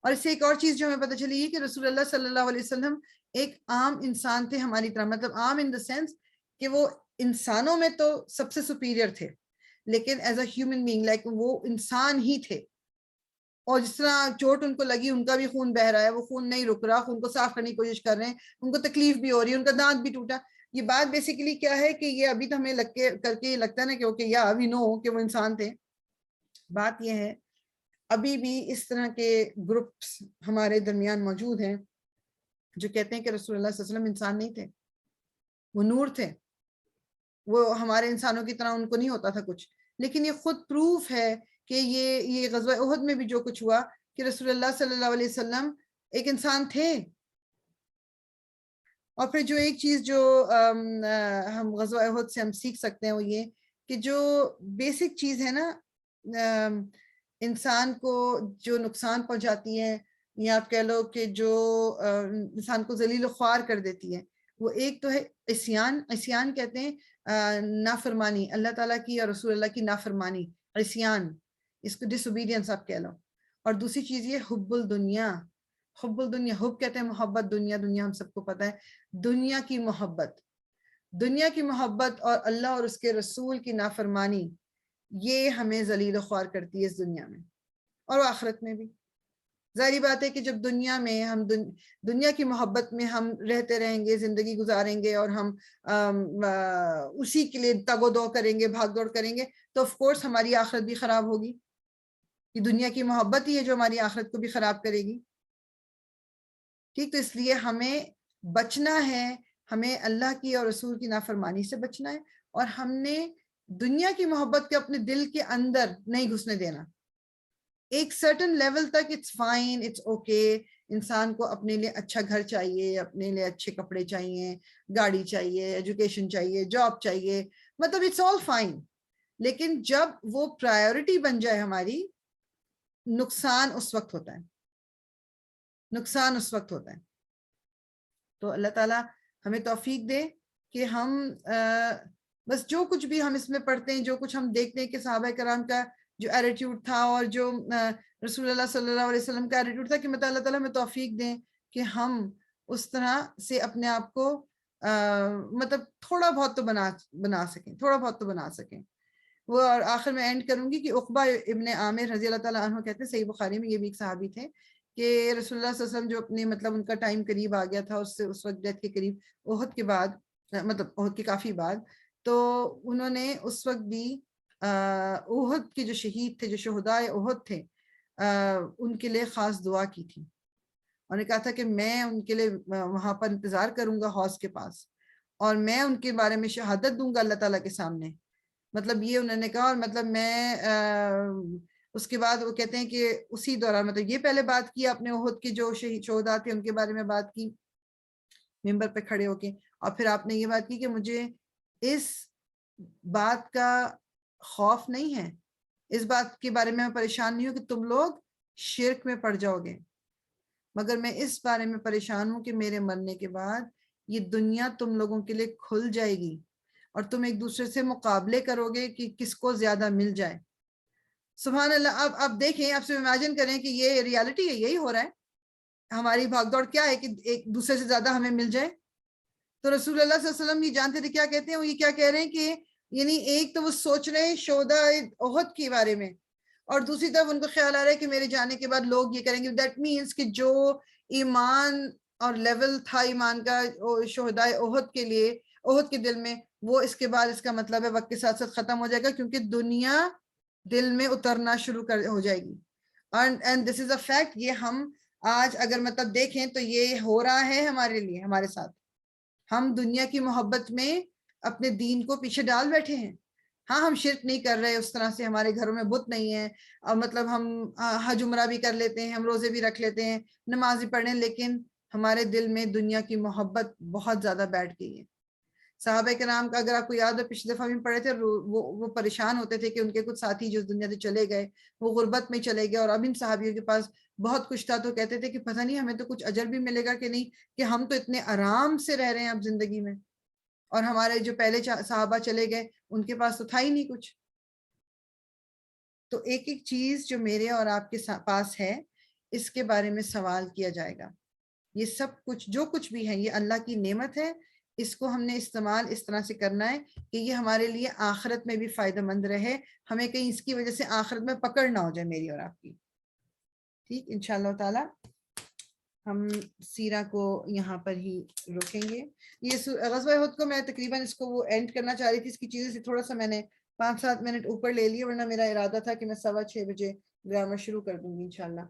اور اس سے ایک اور چیز جو ہمیں پتہ چلی ہے کہ رسول اللہ صلی اللہ علیہ وسلم ایک عام انسان تھے ہماری طرح، مطلب عام ان دا سینس کہ وہ انسانوں میں تو سب سے سپیریئر تھے، لیکن as a human being like وہ انسان ہی تھے، اور جس طرح چوٹ ان کو لگی ان کا بھی خون بہ رہا ہے، وہ خون نہیں رک رہا، خون کو صاف کرنے کی کوشش کر رہے ہیں، ان کو تکلیف بھی ہو رہی ہے، ان کا دانت بھی ٹوٹا۔ یہ بات بیسیکلی کیا ہے کہ یہ ابھی تو ہمیں کر کے لگتا ہے نا کہ اوکے یا ابھی نو کہ وہ انسان تھے۔ بات یہ ہے ابھی بھی اس طرح کے گروپس ہمارے درمیان موجود ہیں جو کہتے ہیں کہ رسول اللہ صلی اللہ علیہ وسلم انسان نہیں تھے, وہ نور تھے, وہ ہمارے انسانوں کی طرح ان کو نہیں ہوتا تھا کچھ. لیکن یہ خود پروف ہے کہ یہ غزوہ احد میں بھی جو کچھ ہوا کہ رسول اللہ صلی اللہ علیہ وسلم ایک انسان تھے. اور پھر جو ایک چیز جو ہم غزوہ احد سے ہم سیکھ سکتے ہیں وہ یہ کہ جو بیسک چیز ہے نا انسان کو جو نقصان پہنچاتی ہے, یا آپ کہہ لو کہ جو انسان کو ذلیل و خوار کر دیتی ہے, وہ ایک تو ہے عصیان. عصیان کہتے ہیں نافرمانی, اللہ تعالیٰ کی اور رسول اللہ کی نافرمانی, عصیان, اس کو ڈس اوبیڈینس آپ کہہ لو. اور دوسری چیز یہ حب الدنیا. حب الدنیا, حب کہتے ہیں محبت, دنیا, دنیا ہم سب کو پتہ ہے, دنیا کی محبت, دنیا کی محبت اور اللہ اور اس کے رسول کی نافرمانی, یہ ہمیں ذلیل و خوار کرتی ہے اس دنیا میں اور آخرت میں بھی. ظاہری بات ہے کہ جب دنیا میں ہم دنیا کی محبت میں ہم رہتے رہیں گے, زندگی گزاریں گے, اور ہم اسی کے لیے تگ و دو کریں گے, بھاگ دوڑ کریں گے, تو آف کورس ہماری آخرت بھی خراب ہوگی. یہ دنیا کی محبت ہی ہے جو ہماری آخرت کو بھی خراب کرے گی. ٹھیک, تو اس لیے ہمیں بچنا ہے, ہمیں اللہ کی اور رسول کی نافرمانی سے بچنا ہے, اور ہم نے دنیا کی محبت کے اپنے دل کے اندر نہیں گھسنے دینا. ایک سرٹن لیول تک اٹس فائن, اٹس اوکے, انسان کو اپنے لیے اچھا گھر چاہیے, اپنے لیے اچھے کپڑے چاہیے, گاڑی چاہیے, ایجوکیشن چاہیے, جاب چاہیے, مطلب اٹس آل فائن. لیکن جب وہ پرائیورٹی بن جائے ہماری, نقصان اس وقت ہوتا ہے, نقصان اس وقت ہوتا ہے. تو اللہ تعالیٰ ہمیں توفیق دے کہ ہم بس جو کچھ بھی ہم اس میں پڑھتے ہیں, جو کچھ ہم دیکھتے ہیں کہ صحابہ کرام کا جو ایٹیٹیوڈ تھا اور جو رسول اللہ صلی اللہ علیہ وسلم کا ایٹیٹیوڈ تھا, کہ اللہ تعالیٰ ہمیں توفیق دیں کہ ہم اس طرح سے اپنے آپ کو مطلب تھوڑا بہت تو بنا سکیں, تھوڑا بہت تو بنا سکیں. وہ اور آخر میں اینڈ کروں گی کہ عقبہ ابن عامر رضی اللہ تعالیٰ عنہ کہتے ہیں, صحیح بخاری میں, یہ بھی ایک صحابی تھے, کہ رسول اللہ صلی اللہ علیہ وسلم جو اپنے مطلب ان کا ٹائم قریب آ گیا تھا, اس وقت ڈیتھ کے قریب, احد کے بعد, مطلب احد کے کافی بعد, تو انہوں نے اس وقت بھی احد کے جو شہید تھے, جو شہداء احد تھے, ان کے لیے خاص دعا کی تھی. انہوں نے کہا تھا کہ میں ان کے لیے وہاں پر انتظار کروں گا حوض کے پاس, اور میں ان کے بارے میں شہادت دوں گا اللہ تعالیٰ کے سامنے. مطلب یہ انہوں نے کہا, اور مطلب میں اس کے بعد وہ کہتے ہیں کہ اسی دوران, مطلب یہ پہلے بات کی اپنے احد کے جو شہداء تھے ان کے بارے میں بات کی ممبر پہ کھڑے ہو کے, اور پھر آپ نے یہ بات کی کہ مجھے اس بات کا خوف نہیں ہے, اس بات کے بارے میں پریشان نہیں ہوں کہ تم لوگ شرک میں پڑ جاؤ گے, مگر میں اس بارے میں پریشان ہوں کہ میرے مرنے کے بعد یہ دنیا تم لوگوں کے لیے کھل جائے گی, اور تم ایک دوسرے سے مقابلے کرو گے کہ کس کو زیادہ مل جائے. سبحان اللہ. اب آپ دیکھیں, آپ سے امیجن کریں کہ یہ ریالٹی ہے, یہی ہو رہا ہے. ہماری بھاگ دوڑ کیا ہے کہ ایک دوسرے سے زیادہ ہمیں مل جائے. تو رسول اللہ صلی اللہ علیہ وسلم یہ جانتے تھے کیا کہتے ہیں, وہ یہ کیا کہہ رہے ہیں کہ یعنی ایک تو وہ سوچ رہے ہیں شہداء احد کے بارے میں, اور دوسری طرف ان کو خیال آ رہا ہے کہ میرے جانے کے بعد لوگ یہ کریں گے. دیٹ مینس کہ جو ایمان اور لیول تھا ایمان کا شہداء احد کے لیے, احد کے دل میں, وہ اس کے بعد اس کا مطلب ہے وقت کے ساتھ ساتھ ختم ہو جائے گا, کیونکہ دنیا دل میں اترنا شروع ہو جائے گی. And this is a fact. یہ ہم آج اگر مطلب دیکھیں تو یہ ہو رہا ہے ہمارے لیے, ہمارے ساتھ. ہم دنیا کی محبت میں اپنے دین کو پیچھے ڈال بیٹھے ہیں. ہاں, ہم شرک نہیں کر رہے اس طرح سے, ہمارے گھروں میں بت نہیں ہے, اور مطلب ہم حج عمرہ بھی کر لیتے ہیں, ہم روزے بھی رکھ لیتے ہیں, نماز بھی پڑھ لیں, لیکن ہمارے دل میں دنیا کی محبت بہت زیادہ بیٹھ گئی ہے. صحابہ کرام کا اگر آپ کو یاد ہے, پچھلے دفعہ میں پڑھے تھے, وہ پریشان ہوتے تھے کہ ان کے کچھ ساتھی جو دنیا سے چلے گئے وہ غربت میں چلے گئے, اور اب ان صحابیوں کے پاس بہت کچھ تھا, تو کہتے تھے کہ پتہ نہیں ہمیں تو کچھ اجر بھی ملے گا کہ نہیں, کہ ہم تو اتنے آرام سے رہ رہے ہیں اب زندگی میں, اور ہمارے جو پہلے صحابہ چلے گئے ان کے پاس تو تھا ہی نہیں کچھ. تو ایک ایک چیز جو میرے اور آپ کے پاس ہے, اس کے بارے میں سوال کیا جائے گا. یہ سب کچھ جو کچھ بھی ہے یہ اللہ کی نعمت ہے, اس کو ہم نے استعمال اس طرح سے کرنا ہے کہ یہ ہمارے لیے آخرت میں بھی فائدہ مند رہے, ہمیں کہیں اس کی وجہ سے آخرت میں پکڑ نہ ہو جائے میری اور آپ کی. ٹھیک, انشاءاللہ تعالی ہم سیرہ کو یہاں پر ہی روکیں گے. یہ غزوہ احد کو میں تقریباً اس کو وہ اینڈ کرنا چاہ رہی تھی, اس کی چیزیں سے تھوڑا سا میں نے 5-7 منٹ اوپر لے لیے, ورنہ میرا ارادہ تھا کہ میں 6:15 بجے گرامر شروع کر دوں گی انشاءاللہ.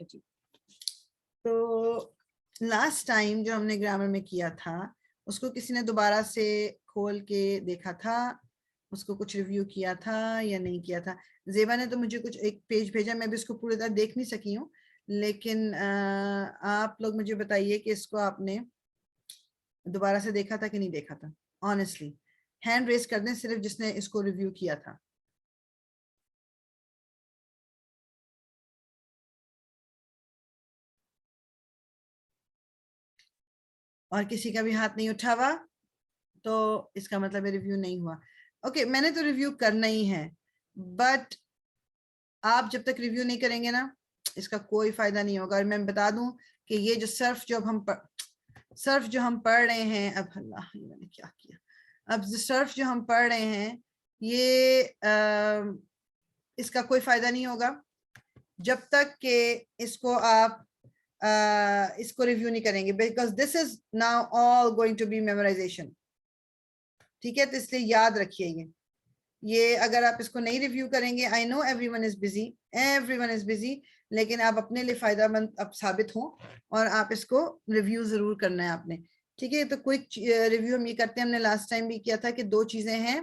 اچھا جی, تو لاسٹ ٹائم جو ہم نے گرامر میں کیا تھا اس کو کسی نے دوبارہ سے کھول کے دیکھا تھا, اس کو کچھ ریویو کیا تھا یا نہیں کیا تھا؟ زیبا نے تو مجھے کچھ ایک پیج بھیجا, میں بھی اس کو پورے طرح دیکھ نہیں سکی ہوں, لیکن آپ لوگ مجھے بتائیے کہ اس کو آپ نے دوبارہ سے دیکھا تھا کہ نہیں دیکھا تھا. آنیسٹلی ہینڈ ریز کر دیں صرف جس نے اس کو ریویو کیا تھا. اور کسی کا بھی ہاتھ نہیں اٹھا ہوا تو اس کا مطلب ریویو نہیں ہوا. اوکے, میں نے تو ریویو کرنا ہی ہے, بٹ آپ جب تک ریویو نہیں کریں گے نا اس کا کوئی فائدہ نہیں ہوگا. اور میں بتا دوں کہ یہ جو صرف جو ہم پڑھ رہے ہیں, اب اللہ میں نے کیا کیا, اب صرف جو ہم پڑھ رہے ہیں یہ اس کا کوئی فائدہ نہیں ہوگا جب تک کہ اس کو آپ اس کو ریویو نہیں کریں گے, because this is now all going to be memorization. ٹھیک ہے, تو اس لیے یاد رکھیے یہ اگر آپ اس کو نہیں ریویو کریں گے, I know everyone is busy, لیکن آپ اپنے لیے فائدہ مند اب ثابت ہوں اور آپ اس کو ریویو ضرور کرنا ہے آپ نے. ٹھیک ہے, تو کوئک ریویو ہم یہ کرتے ہیں, ہم نے لاسٹ ٹائم بھی کیا تھا کہ 2 چیزیں ہیں,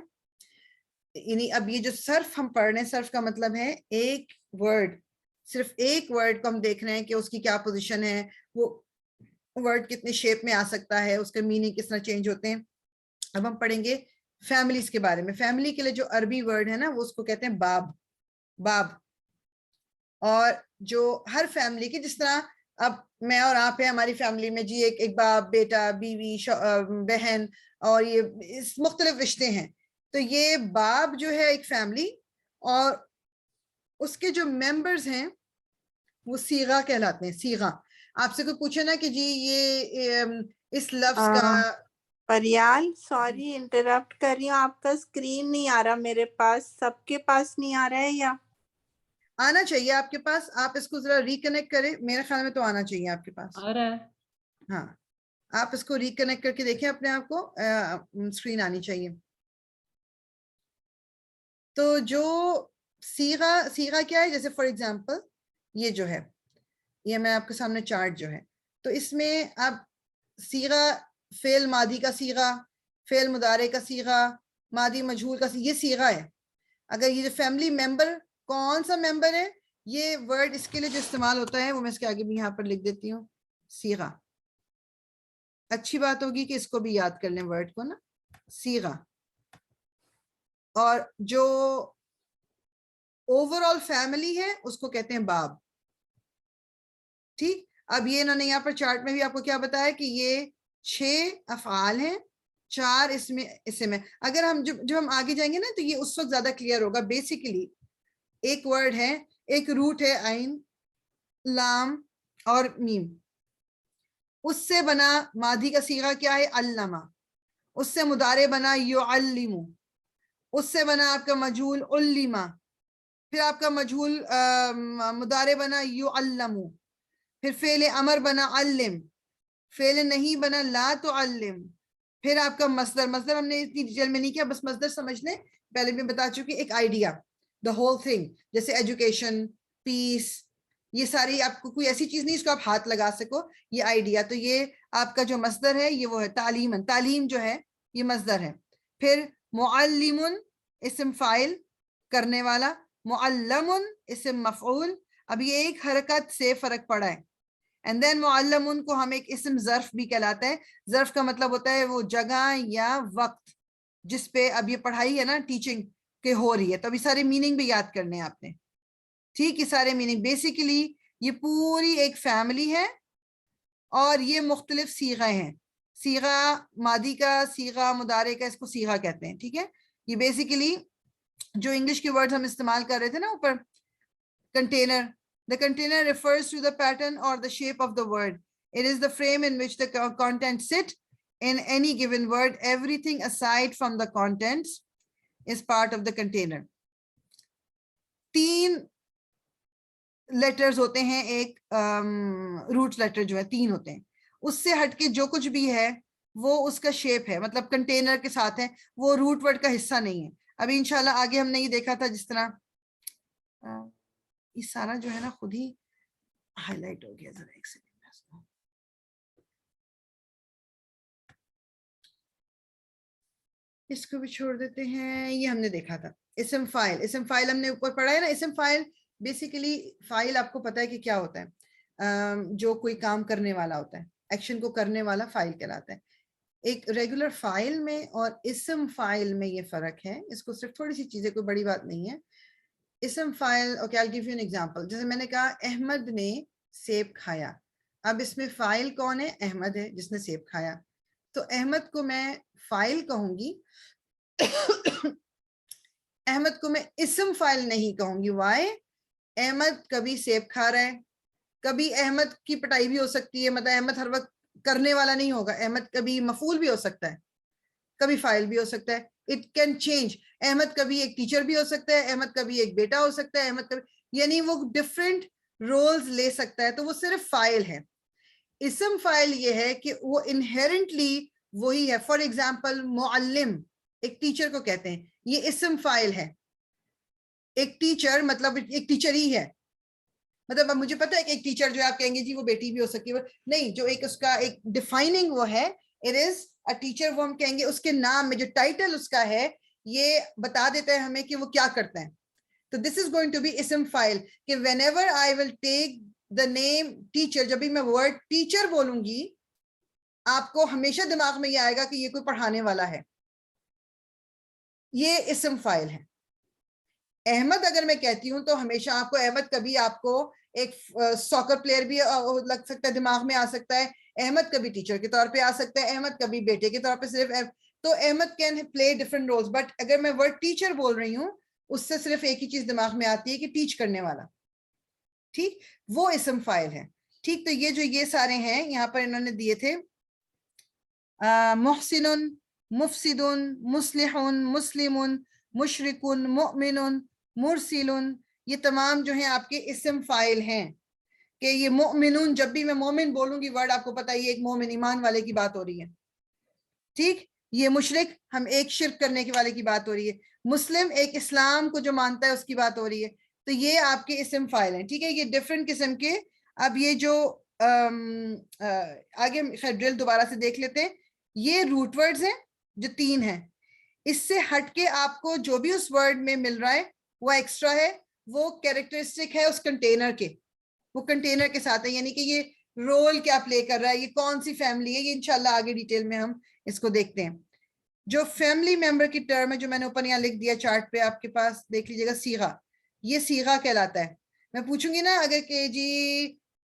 یعنی اب یہ جو صرف ہم پڑھ رہے ہیں, صرف کا مطلب ہے ایک ورڈ, صرف ایک ورڈ کو ہم دیکھ رہے ہیں کہ اس کی کیا پوزیشن ہے, وہ ورڈ کتنے شیپ میں آ سکتا ہے, اس کے میننگ کس طرح چینج ہوتے ہیں. اب ہم پڑھیں گے فیملیز کے بارے میں. فیملی کے لیے جو عربی ورڈ ہے نا وہ اس کو کہتے ہیں باب. اور جو ہر فیملی کی, جس طرح اب میں اور آپ ہیں, ہماری فیملی میں جی ایک باپ, بیٹا, بیوی, بہن, اور یہ مختلف رشتے ہیں. تو یہ باب جو ہے ایک فیملی, اور اس کے جو ممبرز ہیں وہ صیغہ کہلاتے ہیں. صیغہ, آپ سے کوئی پوچھے نا کہ جی یہ اس لفظ کا, پریال سوری انٹرپٹ کر رہی ہوں, آپ کا اسکرین نہیں آ رہا میرے پاس, سب کے پاس نہیں آ رہا ہے یا آنا چاہیے آپ کے پاس؟ آپ اس کو ذرا ریکنیکٹ کریں, میرے خیال میں تو آنا چاہیے آپ کے پاس. آ رہا ہے. ہاں, آپ اس کو ریکنیکٹ کر کے دیکھیں اپنے آپ کو, اسکرین آنی چاہیے. تو جو صیغہ کیا ہے, جیسے فار ایگزامپل یہ جو ہے, یہ میں آپ کے سامنے چارٹ جو ہے, تو اس میں اب صیغہ فعل ماضی کا صیغہ, فعل مضارع کا صیغہ, ماضی مجہول کا یہ صیغہ ہے. اگر یہ جو فیملی ممبر کون سا ممبر ہے, یہ ورڈ اس کے لیے جو استعمال ہوتا ہے وہ میں اس کے آگے بھی یہاں پر لکھ دیتی ہوں, صیغہ. اچھی بات ہوگی کہ اس کو بھی یاد کر لیں ورڈ کو نا, صیغہ. اور جو اوور آل فیملی ہے اس کو کہتے ہیں باب. ٹھیک, اب یہ انہوں نے یہاں پر چارٹ میں بھی آپ کو کیا بتایا کہ یہ 6 افعال ہیں, 4 اسم ہے. اگر ہم جو ہم آگے جائیں گے نا تو یہ اس وقت زیادہ کلیئر ہوگا. بیسیکلی ایک ورڈ ہے, ایک روٹ ہے عین, لام اور میم, اس سے بنا ماضی کا صیغہ کیا ہے علمہ, اس سے مضارع بنا یعلم, اس سے بنا آپ کا مجہول علمہ, پھر آپ کا مجہول مضارع بنا یعلم, پھر فعل امر بنا علم, فعل نہیں بنا لا تعلم, پھر آپ کا مصدر ہم نے اتنی ڈیٹیل میں نہیں کیا, بس مصدر سمجھ لیں, پہلے بھی بتا چکی, ایک آئیڈیا, دا ہول تھنگ, جیسے ایجوکیشن, پیس, یہ ساری آپ کو کوئی ایسی چیز نہیں اس کو آپ ہاتھ لگا سکو, یہ آئیڈیا. تو یہ آپ کا جو مصدر ہے یہ وہ ہے تعلیمن, تعلیم جو ہے یہ مصدر ہے. پھر معلم اسم فاعل کرنے والا, معلم اسم مفعول. اب یہ ایک حرکت سے فرق پڑا ہے. اینڈ دین معلم کو ہم ایک اسم ظرف بھی کہلاتا ہے. ظرف کا مطلب ہوتا ہے وہ جگہ یا وقت جس پہ اب یہ پڑھائی ہے نا, ٹیچنگ کے ہو رہی ہے. تو ابھی سارے میننگ بھی یاد کرنے ہیں آپ نے. ٹھیک, یہ سارے میننگ بیسیکلی یہ پوری ایک فیملی ہے اور یہ مختلف صیغہ ہیں. صیغہ ماضی کا, صیغہ مضارع کا, اس کو صیغہ کہتے ہیں. ٹھیک ہے, یہ بیسیکلی جو انگلش کے ورڈ ہم استعمال کر رہے تھے نا اوپر, container. The container refers to the pattern or the shape of the word. It is the frame in which the contents sit in any given word. Everything aside from the contents is part of the container. 3 letters ہوتے ہیں, ایک route letter جو ہے 3 ہوتے ہیں, اس سے ہٹ کے جو کچھ بھی ہے وہ اس کا شیپ ہے, مطلب کنٹینر کے ساتھ ہے, وہ روٹ ورڈ کا حصہ نہیں ہے. ابھی انشاءاللہ آگے ہم نے یہ دیکھا تھا, جس طرح یہ سارا جو ہے نا خود ہی ہائی لائٹ ہو گیا ذرا ایک سیکنڈ. اس کو بھی چھوڑ دیتے ہیں. یہ ہم نے دیکھا تھا اسم فائل. اسم فائل ہم نے اوپر پڑھا ہے نا. اسم فائل بیسیکلی فائل آپ کو پتا ہے کہ کیا ہوتا ہے, جو کوئی کام کرنے والا ہوتا ہے, ایکشن کو کرنے والا فائل کہلاتا ہے. ایک ریگولر فائل میں اور اسم فائل میں یہ فرق ہے. اس کو صرف تھوڑی سی چیزیں, کوئی بڑی بات نہیں ہے. اسم file, okay I'll give you an example. جیسے میں نے کہا احمد نے سیب کھایا. اب اس میں فائل کون ہے؟ احمد ہے جس نے سیب کھایا. تو احمد کو میں فائل کہوں گی, احمد کو میں اسم فائل نہیں کہوں گی. why؟ احمد کبھی سیب کھا رہا ہے, کبھی احمد کی پٹائی بھی ہو سکتی ہے, مطلب احمد ہر وقت کرنے والا نہیں ہوگا. احمد کبھی مفعول بھی ہو سکتا ہے, کبھی فائل بھی ہو سکتا ہے. It can change. احمد کبھی ایک ٹیچر بھی ہو سکتا ہے, احمد کبھی ایک بیٹا ہو سکتا ہے, احمد کبھی, یعنی وہ ڈفرینٹ رولز لے سکتا ہے. تو وہ صرف فائل ہے. اسم فائل یہ ہے کہ وہ انہیرنٹلی وہی ہے. فار ایگزامپل معلم, ایک ٹیچر کو کہتے ہیں, یہ اسم فائل ہے. ایک ٹیچر مطلب ایک ٹیچر ہی ہے. مطلب اب مجھے پتا ہے کہ ایک ٹیچر جو آپ کہیں گے جی وہ بیٹی بھی ہو سکتی ہے, نہیں, جو ایک اس کا ایک ڈیفائننگ وہ ہے, اٹ از اے ٹیچر. وہ ہم کہیں گے اس کے نام میں جو ٹائٹل اس کا ہے یہ بتا دیتا ہے ہمیں کہ وہ کیا کرتا ہے. تو دس از گوئنگ ٹو بی اسم فائل, کہ when ever I will take the name teacher, جب بھی میں ورڈ ٹیچر بولوں گی آپ کو ہمیشہ دماغ میں یہ آئے گا کہ یہ کوئی پڑھانے والا ہے. یہ اسم فائل ہے. احمد اگر میں کہتی ہوں تو ہمیشہ آپ کو احمد, کبھی آپ کو ایک ساکر پلیئر بھی لگ سکتا ہے, دماغ میں آ سکتا ہے. احمد کبھی ٹیچر کے طور پہ آ سکتا ہے, احمد کبھی بیٹے کے طور پہ صرف. تو Ahmad can play different roles. But اگر میں ورڈ ٹیچر بول رہی ہوں اس سے صرف ایک ہی چیز دماغ میں آتی ہے کہ ٹیچ کرنے والا. ٹھیک, وہ اسم فائل ہے. ٹھیک, تو یہ جو یہ سارے ہیں یہاں پر انہوں نے دیے تھے, محسن, مفسد, مصلح, مسلم, مشرک, مؤمن, مرسل, یہ تمام جو ہیں آپ کے اسم فائل ہیں. کہ یہ مؤمنون, جب بھی میں مومن بولوں گی ورڈ آپ کو پتا ہے یہ ایک مومن ایمان والے کی بات ہو رہی ہے. ٹھیک, یہ مشرک, ہم ایک شرک کرنے کے والے کی بات ہو رہی ہے. مسلم, ایک اسلام کو جو مانتا ہے اس کی بات ہو رہی ہے. تو یہ آپ کے اسم فائل ہیں. ٹھیک ہے, یہ ڈفرنٹ قسم کے. اب یہ جو آگے خیر ڈرل دوبارہ سے دیکھ لیتے ہیں. یہ روٹ ورڈز ہیں جو 3 ہیں. اس سے ہٹ کے آپ کو جو بھی اس ورڈ میں مل رہا ہے وہ ایکسٹرا ہے, وہ کیریکٹرسٹک ہے اس کنٹینر کے, وہ کنٹینر کے ساتھ ہے. یعنی کہ یہ رول کیا پلے کر رہا ہے, یہ کون سی فیملی ہے, یہ انشاءاللہ آگے ڈیٹیل میں ہم اس کو دیکھتے ہیں. جو فیملی ممبر کی ٹرم ہے جو میں نے اوپر یہاں لکھ دیا چارٹ پہ آپ کے پاس دیکھ لیجیے گا, صیغہ, یہ صیغہ کہلاتا ہے. میں پوچھوں گی نا اگر کہ جی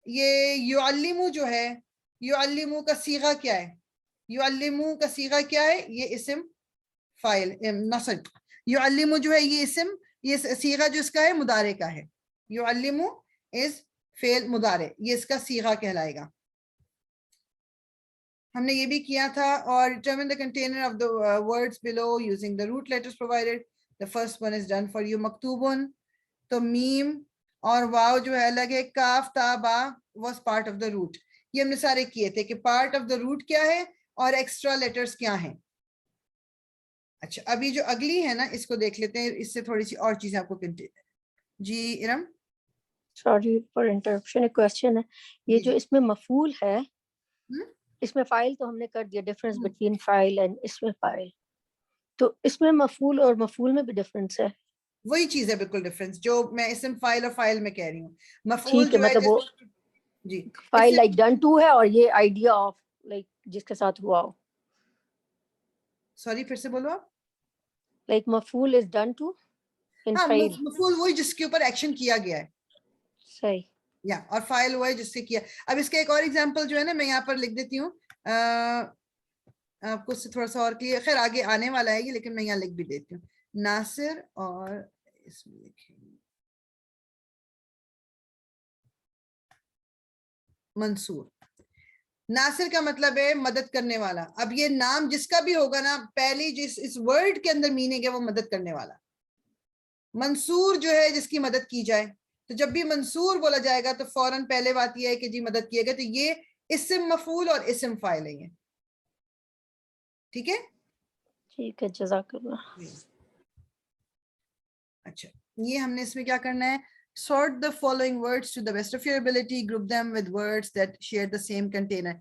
یہ یعلمو جو ہے, یعلمو کا صیغہ کیا ہے, یعلمو کا صیغہ کیا ہے, یہ اسم فائل نصب. یعلمو جو ہے یہ اسم, یہ صیغہ جو اس کا ہے مضارع کا ہے. یعلمو از فعل مضارع, یہ اس کا صیغہ کہلائے گا. ہم نے یہ بھی کیا تھا. اور determine the container of the words below using the root letters provided. The first one is done for you. مکتوبن, تو میم اور واو جو ہے الگ ہے, کاف تا با was part of the root. یہ ہم نے سارے کیے تھے کہ part of the root کیا ہے اور ایکسٹرا لیٹرز کیا ہیں. اچھا, ابھی جو اگلی ہے نا اس کو دیکھ لیتے ہیں, اس سے تھوڑی سی اور چیزیں آپ کو جی ارم. سوری فار انٹرپشن, ایک کوشچن ہے. یہ جو اس میں مفعول ہے, اس میں فائل تو ہم نے کر دیا, ڈفرنس بٹوین فائل اینڈ اس میں فائل, تو اس میں مفعول اور مفعول میں بھی ڈفرنس ہے. وہی چیز ہے بالکل ڈفرنس جو میں اسم فائل اور فائل میں کہہ رہی ہوں. مفعول ٹھیک ہے, جو ہے مطلب وہ جی فائل لائک ڈن ٹو ہے, اور یہ آئیڈیا آف لائک جس کے ساتھ ہوا ہو. سوری پھر سے بولو آپ. لائک مفعول از ڈن ٹو ان ہاں, فائل. مفعول وہی جس کے اوپر ایکشن کیا گیا ہے. صحیح. یا اور فائل ہوا ہے جس سے کیا. اب اس کا ایک اور ایگزامپل جو ہے نا میں یہاں پر لکھ دیتی ہوں, آپ کو اس سے تھوڑا سا اور کلیئر, خیر آگے آنے والا ہے یہ, لیکن میں یہاں لکھ بھی دیتی ہوں. ناصر اور اس میں لکھیں منصور. ناصر کا مطلب ہے مدد کرنے والا. اب یہ نام جس کا بھی ہوگا نا, پہلی جس اس ورڈ کے اندر میننگ ہے وہ مدد کرنے والا. منصور جو ہے جس کی مدد کی جائے, تو جب بھی منصور بولا جائے گا تو فوراً پہلے بات یہ ہے کہ جی مدد کیے گا. تو یہ اسم مفعول اور اسم فاعل ہے. ٹھیک ہے, ٹھیک ہے, جزاک اللہ. اچھا, یہ ہم نے اس میں کیا کرنا ہے, Sort the following words to the best of your ability. Group them with words that share the same container.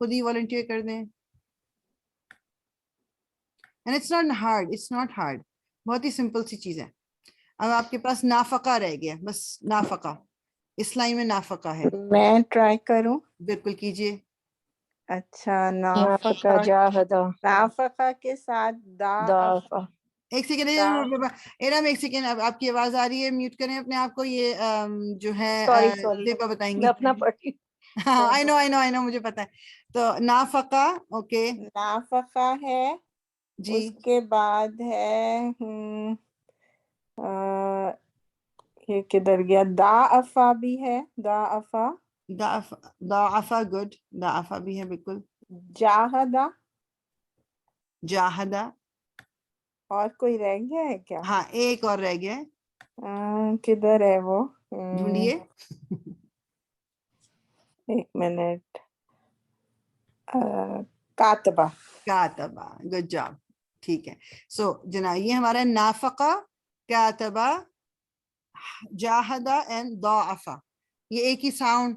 خود ہی والنٹیئر کر دیں. And it's not hard, it's not hard, بہت ہی سمپل سی چیز ہے. اب آپ کے پاس نافقہ رہ گیا, بس نافقہ, اس لائن میں نافقہ ہے. میں ٹرائی کروں. بالکل کیجئے. اچھا, نافقہ جاہدہ نافقہ کے ساتھ دافع. ایک سیکنڈ ایرم, ایک سیکنڈ, اب آپ کی آواز آ رہی ہے, میوٹ کریں اپنے آپ کو. یہ جو ہے سوری دیپا بتائیں گی. میں اپنا پڑھی. ہاں آئی نو مجھے پتا ہے. تو نافقہ, اوکے نافقہ ہے. جی, اس کے بعد ہے یہ کدھر گیا, ضعف بھی ہے. ضعفہ, گڈ, ضعفہ بھی ہے بالکل. جاہدہ, جاہدہ, اور کوئی رہ گیا ہے کیا؟ ہاں ایک اور رہ گیا ہے, کدھر ہے وہ؟ ڈھونڈیے. ایک منٹ. کاتبہ. کاتبہ, گڈ جاب, ٹھیک ہے. سو جناب یہ ہمارا نافقہ, کاتبہ, جاہدہ اینڈ ضعفہ. یہ ایک ہی ساؤنڈ,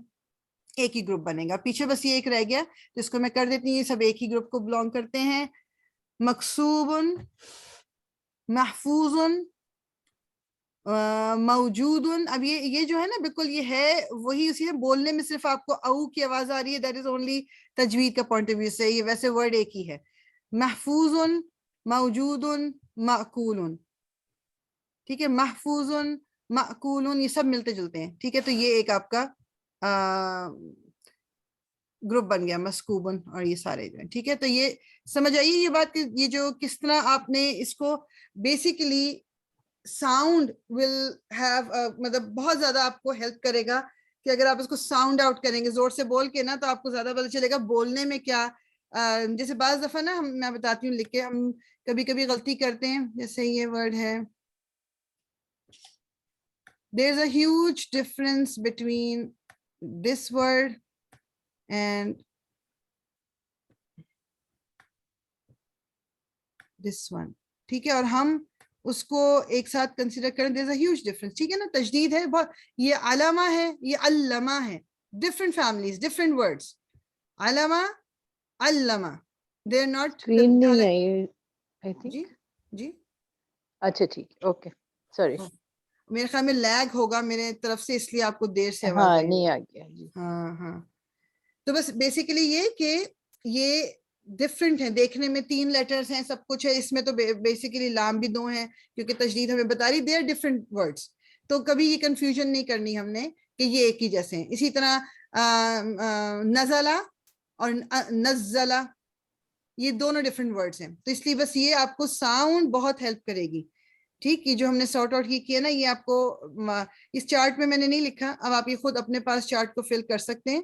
ایک ہی گروپ بنے گا. پیچھے بس یہ ایک رہ گیا جس کو میں کر دیتی ہوں. یہ سب ایک ہی گروپ کو بلانگ کرتے ہیں. مکسوب, محفوظ, موجود. اب یہ جو ہے نا بالکل یہ ہے وہی اسی ہے. بولنے میں صرف آپ کو او کی آواز آ رہی ہے, دیٹ از اونلی تجوید کا پوائنٹ آف ویو سے. یہ ویسے ورڈ ایک ہی ہے. محفوظ, موجود, معقول. ٹھیک ہے, محفوظ, معقول, یہ سب ملتے جلتے ہیں. ٹھیک ہے, تو یہ ایک آپ کا گروپ بن گیا, مسکوبن اور یہ سارے جو ہیں. ٹھیک ہے, تو یہ سمجھ آئیے یہ بات کہ یہ جو کس طرح آپ نے اس کو بیسیکلی ساؤنڈ ول ہیو, مطلب بہت زیادہ آپ کو ہیلپ کرے گا کہ اگر آپ اس کو ساؤنڈ آؤٹ کریں گے زور سے بول کے نا, تو آپ کو زیادہ پتہ چلے گا بولنے میں کیا. جیسے بعض دفعہ نا میں بتاتی ہوں لکھ کے, ہم کبھی کبھی غلطی کرتے ہیں. جیسے یہ ورڈ ہے, there is a huge difference between this word and this one. ٹھیک ہے, اور ہم اس کو ایک ساتھ کنسیڈر کریں. there is a huge difference. ٹھیک ہے نا, تشدید ہے بہت. یہ علامہ ہے, یہ علامہ ہے. different families, different words. Allama, Allama, they are not. Screen نہیں آئی آئی جی تھنک. جی, اچھا ٹھیک, اوکے سوری. میرے خیال میں لیگ ہوگا میرے طرف سے, اس لیے آپ کو دیر سے آواز ہاں آئی. نہیں آ گیا جی. ہاں ہاں, تو بس بیسیکلی یہ کہ یہ ڈفرینٹ ہیں. دیکھنے میں 3 لیٹرز ہیں, سب کچھ ہے اس میں. تو بیسیکلی لام بھی 2 ہیں کیونکہ تجدید ہمیں بتا رہی. They are different words. تو کبھی یہ کنفیوژن نہیں کرنی ہم نے کہ یہ ایک ہی جیسے ہیں. اسی طرح نزلہ اور نزلہ, یہ دونوں ڈفرینٹ ورڈس ہیں. تو اس لیے بس یہ آپ کو ساؤنڈ بہت ہیلپ کرے گی. ٹھیک, یہ جو ہم نے سارٹ آؤٹ کیا نا, یہ آپ کو اس چارٹ میں نے نہیں لکھا. اب آپ یہ خود اپنے پاس چارٹ کو فل کر سکتے ہیں.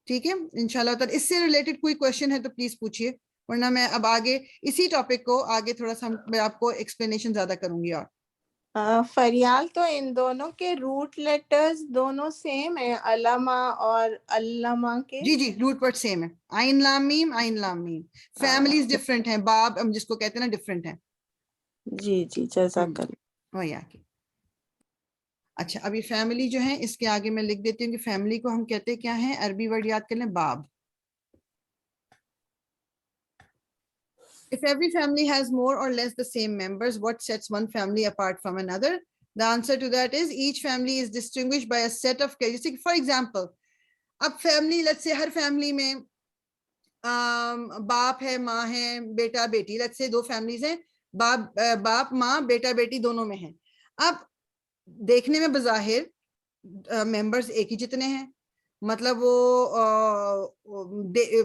ٹھیک ہے, انشاءاللہ تعالی. اس سے ریلیٹڈ کوئی کوشچن ہے تو پلیز پوچھیے, ورنہ میں اب آگے اسی ٹاپک کو آگے تھوڑا سا میں آپ کو ایکسپلینیشن زیادہ کروں گی. اور فریال, تو ان دونوں کے روٹ لیٹرز دونوں سیم ہے, علامہ اور علامہ کے؟ جی جی, روٹ ورڈ سیم ہے. عین لام میم, عین لام میم. فیملیز ڈفرینٹ ہیں, باب ہم جس کو کہتے ہیں نا ڈفرینٹ ہیں. جی جی, جزاک اللہ. وہی آگے. اچھا, اب یہ فیملی جو ہے اس کے آگے میں لکھ دیتی ہوں کہ فیملی کو ہم کہتے کیا ہیں. عربی ورڈ یاد کر لیں, باب. If every family has more or less the same members, what sets one family apart from another? The answer to that is each family is distinguished by a set of characteristics. For example, اب family, let's say Hare family میں باپ ہے, ماں ہے, بیٹا بیٹی. let's say 2 families ہیں, باپ ماں بیٹا بیٹی دونوں میں ہیں. اب دیکھنے میں بظاہر ممبرز ایک ہی جتنے ہیں, مطلب وہ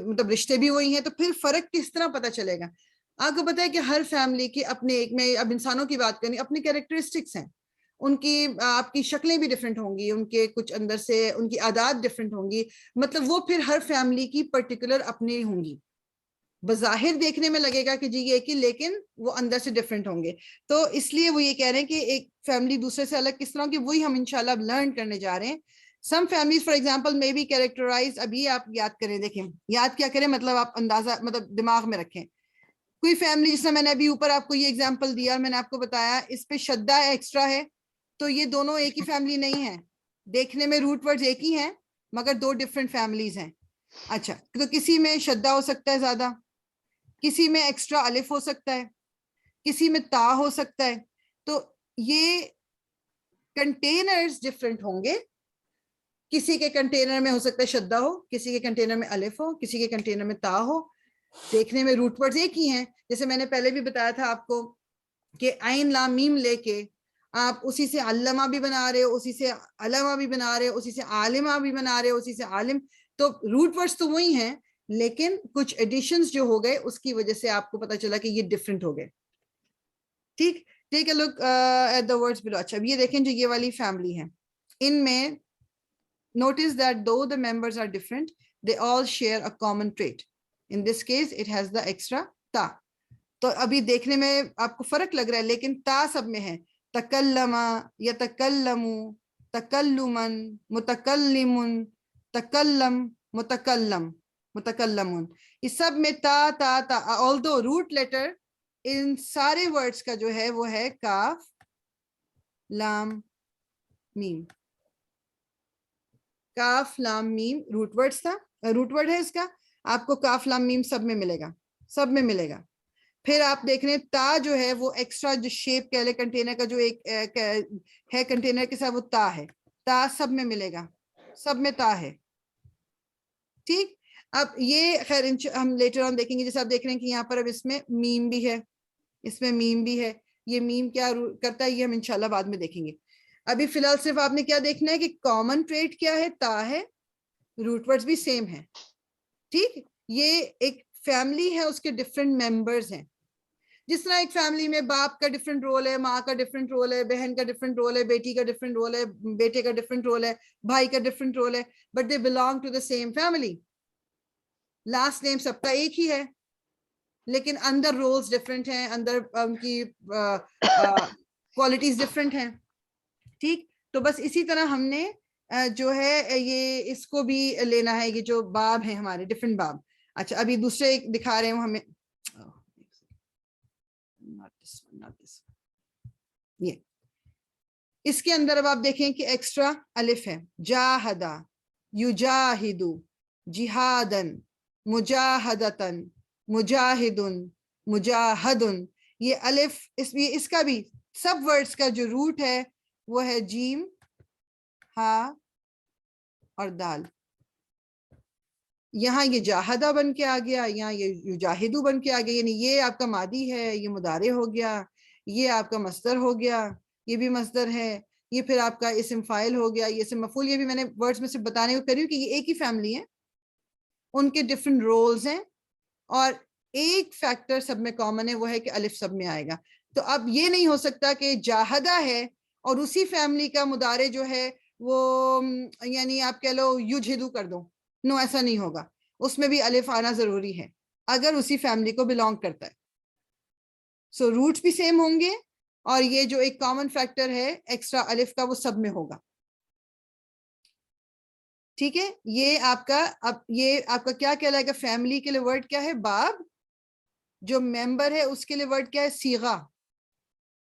مطلب رشتے بھی وہی ہیں. تو پھر فرق کس طرح پتہ چلے گا؟ آپ کو پتا ہے کہ ہر فیملی کی اپنے, ایک میں اب انسانوں کی بات کریں, اپنے کیریکٹرسٹکس ہیں. ان کی آپ کی شکلیں بھی ڈفرینٹ ہوں گی, ان کے کچھ اندر سے ان کی عادات ڈفرینٹ ہوں گی. مطلب وہ پھر ہر فیملی کی پرٹیکولر اپنی ہوں گی. بظاہر دیکھنے میں لگے گا کہ جی یہ کہ, لیکن وہ اندر سے ڈفرینٹ ہوں گے. تو اس لیے وہ یہ کہہ رہے ہیں کہ ایک فیملی دوسرے سے الگ کس طرح کی, وہی ہم انشاءاللہ اب لرن کرنے جا رہے ہیں. سم فیملیز فار ایگزامپل میں بی کیریکٹرائز, اب یہ آپ یاد کریں, دیکھیں یاد کیا کریں, مطلب آپ اندازہ مطلب دماغ میں رکھیں. کوئی فیملی جس میں نے ابھی اوپر آپ کو یہ ایگزامپل دیا اور میں نے آپ کو بتایا اس پہ شدہ ایکسٹرا ہے, تو یہ دونوں ایک ہی فیملی نہیں ہے. دیکھنے میں روٹ ورڈز ایک ہی ہیں مگر 2 ڈفرینٹ فیملیز ہیں. اچھا تو کسی میں شدہ ہو سکتا ہے زیادہ, کسی میں ایکسٹرا الف ہو سکتا ہے, کسی میں تا ہو سکتا ہے. تو یہ کنٹینرز ڈفرینٹ ہوں گے. کسی کے کنٹینر میں ہو سکتا ہے شدہ ہو, کسی کے کنٹینر میں الف ہو, کسی کے کنٹینر میں تا ہو. دیکھنے میں روٹ ورڈز ایک ہی ہیں, جیسے میں نے پہلے بھی بتایا تھا آپ کو کہ عین لام میم لے کے آپ اسی سے علامہ بھی بنا رہے ہو, اسی سے علمہ بھی بنا رہے ہو, اسی سے عالمہ بھی بنا رہے ہو, اسی سے عالم. تو روٹ ورڈز تو وہی ہیں, لیکن کچھ ایڈیشنز جو ہو گئے اس کی وجہ سے آپ کو پتا چلا کہ یہ ڈفرینٹ ہو گئے. ٹھیک, ٹیک اے لک ایٹ دی ورڈز بلو. اچھا یہ دیکھیں جو یہ والی فیملی ہے, ان میں notice that though the members are different, they all share a common trait. In this case, it has the extra ta. تو ابھی دیکھنے میں آپ کو فرق لگ رہا ہے, لیکن تا سب میں ہے. تکلما, یتکلمو, تکلمن, متکلمن, تکلم, متکلم, متکلمن. یہ سب میں تا تا تا. although root letter ان سارے ورڈز کا جو ہے وہ ہے کاف لام میم. کاف لام میم روٹ ورڈ تھا, روٹ ورڈ ہے اس کا. آپ کو کاف لام میم سب میں ملے گا, سب میں ملے گا. پھر آپ دیکھ رہے ہیں تا جو ہے وہ ایکسٹرا جو شیپ کہہ لے کنٹینر کا جو ایک ہے کنٹینر کے ساتھ وہ تا ہے. تا سب میں ملے گا, سب میں تا ہے. ٹھیک, اب یہ خیر ہم لیٹر آن دیکھیں گے. جیسے آپ دیکھ رہے ہیں کہ یہاں پر اب اس میں میم بھی ہے, اس میں میم بھی ہے. یہ میم کیا کرتا ہے یہ ہم انشاءاللہ بعد میں دیکھیں گے. ابھی فی الحال صرف آپ نے کیا دیکھنا ہے کہ کامن ٹریٹ کیا ہے, تا ہے, روٹ ورڈز بھی سیم ہے. ٹھیک, یہ ایک فیملی ہے, اس کے ڈفرینٹ ممبرز ہیں. جس طرح ایک فیملی میں باپ کا ڈفرینٹ رول ہے, ماں کا ڈفرینٹ رول ہے, بہن کا ڈفرینٹ رول ہے, بیٹی کا ڈفرینٹ رول ہے, بیٹے کا ڈفرینٹ رول ہے, بھائی کا ڈفرینٹ رول ہے, but they belong to the same family. Last name سب کا ایک ہی ہے, لیکن اندر رولز ڈفرینٹ ہیں, اندر ان کی کوالٹیز ڈفرینٹ ہیں. ٹھیک, تو بس اسی طرح ہم نے جو ہے یہ اس کو بھی لینا ہے, یہ جو باب ہیں ہمارے ڈفرینٹ باب. اچھا ابھی دوسرے ایک دکھا رہے ہیں ہمیں, یہ اس کے اندر اب آپ دیکھیں کہ ایکسٹرا الف ہے. جاہدا, یجاہدو, جہادن, مجاہدتن, مجاہدن, مجاہدن. یہ الف اس کا بھی سب ورڈز کا جو روٹ ہے وہ ہے جیم, ہا اور دال. یہاں یہ جاہدہ بن کے آ گیا, یہاں یہ یجاہدو بن کے آ گیا. یعنی یہ آپ کا ماضی ہے, یہ مضارع ہو گیا, یہ آپ کا مصدر ہو گیا, یہ بھی مصدر ہے, یہ پھر آپ کا اسم فاعل ہو گیا, یہ اسم مفعول. یہ بھی میں نے ورڈز میں سے بتانے کو کر رہی ہوں کہ یہ ایک ہی فیملی ہے, ان کے ڈفرینٹ رولز ہیں, اور ایک فیکٹر سب میں کامن ہے, وہ ہے کہ الف سب میں آئے گا. تو اب یہ نہیں ہو سکتا کہ جاہدہ ہے اور اسی فیملی کا مضارع جو ہے وہ یعنی آپ کہہ لو یجہدو کر دو. نو, ایسا نہیں ہوگا. اس میں بھی الف آنا ضروری ہے اگر اسی فیملی کو بلانگ کرتا ہے. سو روٹس بھی سیم ہوں گے, اور یہ جو ایک کامن فیکٹر ہے ایکسٹرا الف کا وہ سب میں ہوگا. ٹھیک ہے, یہ آپ کا اب یہ آپ کا کیا کہلائے گا؟ فیملی کے لیے ورڈ کیا ہے؟ باب. جو ممبر ہے اس کے لیے ورڈ کیا ہے؟ صیغہ.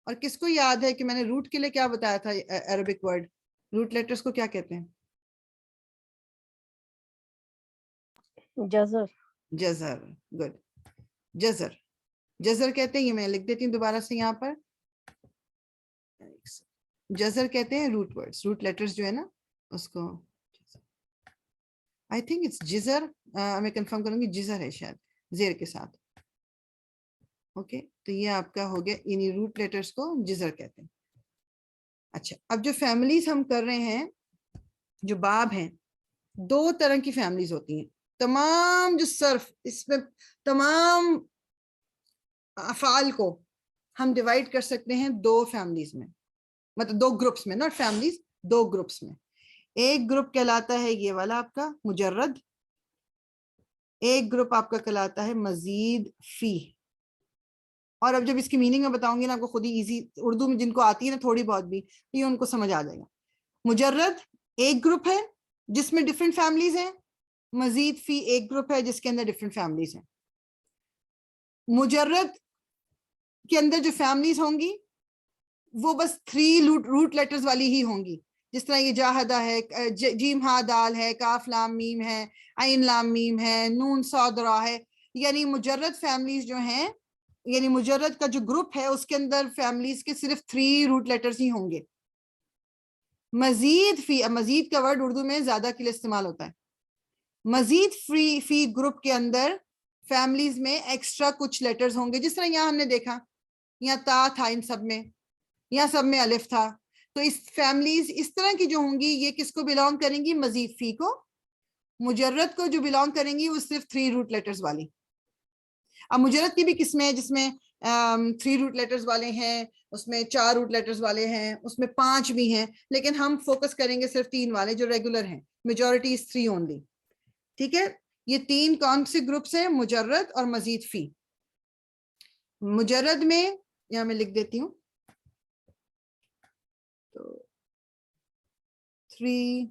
اور کس کو یاد ہے کہ میں نے روٹ کے لیے کیا بتایا تھا؟ عربک ورڈ روٹ لیٹرز کو کیا کہتے ہیں؟ جزر. جزر. گڈ, جزر. جزر کہتے ہیں, یہ میں لکھ دیتی ہوں دوبارہ سے یہاں پر. جزر کہتے ہیں روٹ ورڈز, روٹ لیٹرز جو ہے نا اس کو. آئی تھنک اٹس جزر, میں کنفرم کروں گی, جزر ہے شاید زیر کے ساتھ. اوکے, تو یہ آپ کا ہو گیا, یعنی روٹ لیٹرز کو جزر کہتے ہیں. اچھا, اب جو فیملیز ہم کر رہے ہیں, جو باب ہیں, دو طرح کی فیملیز ہوتی ہیں. تمام جو صرف اس میں تمام افعال کو ہم ڈیوائڈ کر سکتے ہیں دو فیملیز میں, مطلب دو گروپس میں, ناٹ فیملیز, دو گروپس میں. ایک گروپ کہلاتا ہے یہ والا آپ کا مجرد, ایک گروپ آپ کا کہلاتا ہے مزید فی. اور اب جب اس کی میننگ میں بتاؤں گی نا آپ کو خود ہی ایزی, اردو میں جن کو آتی ہے نا تھوڑی بہت بھی, یہ ان کو سمجھ آ جائے گا. مجرد ایک گروپ ہے جس میں ڈفرینٹ فیملیز ہیں, مزید فی ایک گروپ ہے جس کے اندر ڈفرینٹ فیملیز ہیں. مجرد کے اندر جو فیملیز ہوں گی وہ بس 3 روٹ لیٹرز والی ہی ہوں گی, جس طرح یہ جاہدہ ہے، جیم ہا دال ہے، کاف لام میم ہے، عین لام میم ہے، نون صاد را ہے. یعنی مجرد فیملیز جو ہیں، یعنی مجرد کا جو گروپ ہے اس کے اندر فیملیز کے صرف 3 روٹ لیٹرز ہی ہوں گے. مزید کا ورڈ اردو میں زیادہ کے لیے استعمال ہوتا ہے. مزید فی گروپ کے اندر فیملیز میں ایکسٹرا کچھ لیٹرز ہوں گے، جس طرح یہاں ہم نے دیکھا یہاں تا تھا، ان سب میں یہاں سب میں الف تھا. تو اس فیملیز اس طرح کی جو ہوں گی یہ کس کو بلانگ کریں گی؟ مزید فی کو. مجرد کو جو بلانگ کریں گی وہ صرف 3 روٹ لیٹرز والی. اب مجرد کی بھی قسمیں ہیں جس میں 3 روٹ لیٹرز والے ہیں، اس میں 4 روٹ لیٹرز والے ہیں، اس میں 5 بھی ہیں، لیکن ہم فوکس کریں گے صرف 3 والے جو ریگولر ہیں. Majority is 3 only. ٹھیک ہے، یہ 3 کون سے گروپس ہیں؟ مجرد اور مزید فی. مجرد میں یہاں میں لکھ دیتی ہوں، تو 3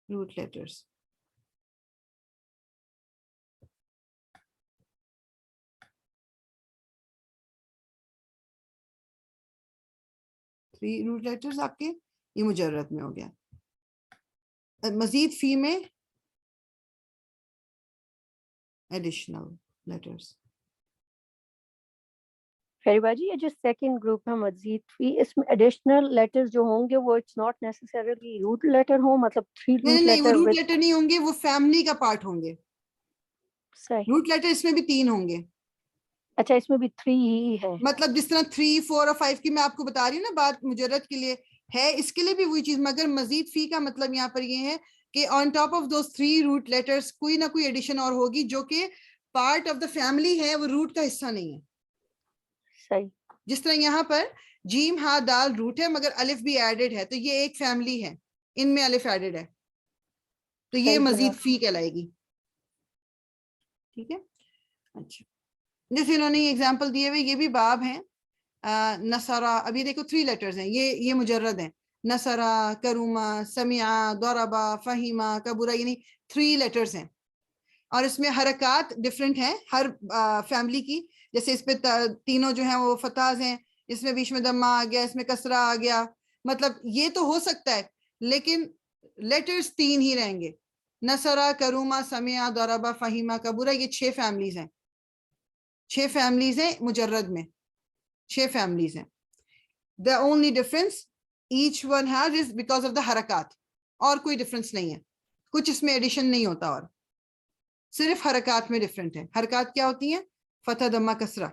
root letters. روٹ لیٹرز آپ کے یہ مجرد میں ہو گیا. مزید فی میں ایڈیشنل لیٹرز. خیری باجی یہ جو سیکنڈ گروپ ہے مزید فی، اس میں ایڈیشنل لیٹر جو ہوں گے وہ اٹس ناٹ نیسیسریلی روٹ لیٹر ہوں، مطلب 3 روٹ نہیں وہ لیٹر روٹ لیٹر نہیں ہوں گے، وہ فیملی کا پارٹ ہوں گے. صحیح. روٹ لیٹر اس میں بھی 3 ہوں گے. اچھا اس میں بھی 3 ہی ہے. مطلب جس طرح 3 4 اور 5 کی میں آپ کو بتا رہی ہوں نا بات، مجرد کے لیے ہے، اس کے لیے بھی وہی چیز، مگر مزید فی کا مطلب یہاں پر یہ ہے کہ on top of those 3 root letters کوئی نہ کوئی ایڈیشن اور ہوگی جو کہ پارٹ آف دا فیملی ہے، وہ روٹ کا حصہ نہیں ہے. صحیح. جس طرح یہاں پر جیم ہا دال روٹ ہے مگر الف بھی ایڈڈ ہے، تو یہ ایک فیملی ہے، ان میں الف ایڈڈ ہے، تو یہ مزید فی کہلائے گی. ٹھیک ہے. اچھا جیسے انہوں نے ایگزامپل دیے ہوئے، یہ بھی باب ہیں. نصرہ، اب یہ دیکھو 3 لیٹرز ہیں، یہ مجرد ہیں. نصرہ، کروما، سمعہ، ضربہ، فہیمہ، کبورہ، یعنی 3 لیٹرز ہیں. اور اس میں حرکات ڈفرینٹ ہیں ہر فیملی کی. جیسے اس پہ تینوں جو ہیں وہ فتحز ہیں، اس میں بیچ میں دمہ آ گیا، اس میں کسرہ آ گیا. مطلب یہ تو ہو سکتا ہے لیکن لیٹرز 3 ہی رہیں گے. نصرہ، کروما، سمعہ، ضربہ، فہیمہ، کبورہ، یہ 6 فیملیز ہیں. 6 فیملیز ہیں مجرد میں، 6 فیملیز ہیں. The only difference each one has is because of the حرکات. اور کوئی ڈفرنس نہیں ہے، کچھ اس میں ایڈیشن نہیں ہوتا، اور صرف حرکات میں ڈفرنٹ ہے. حرکات کیا ہوتی ہیں؟ فتح، دمہ، کسرہ.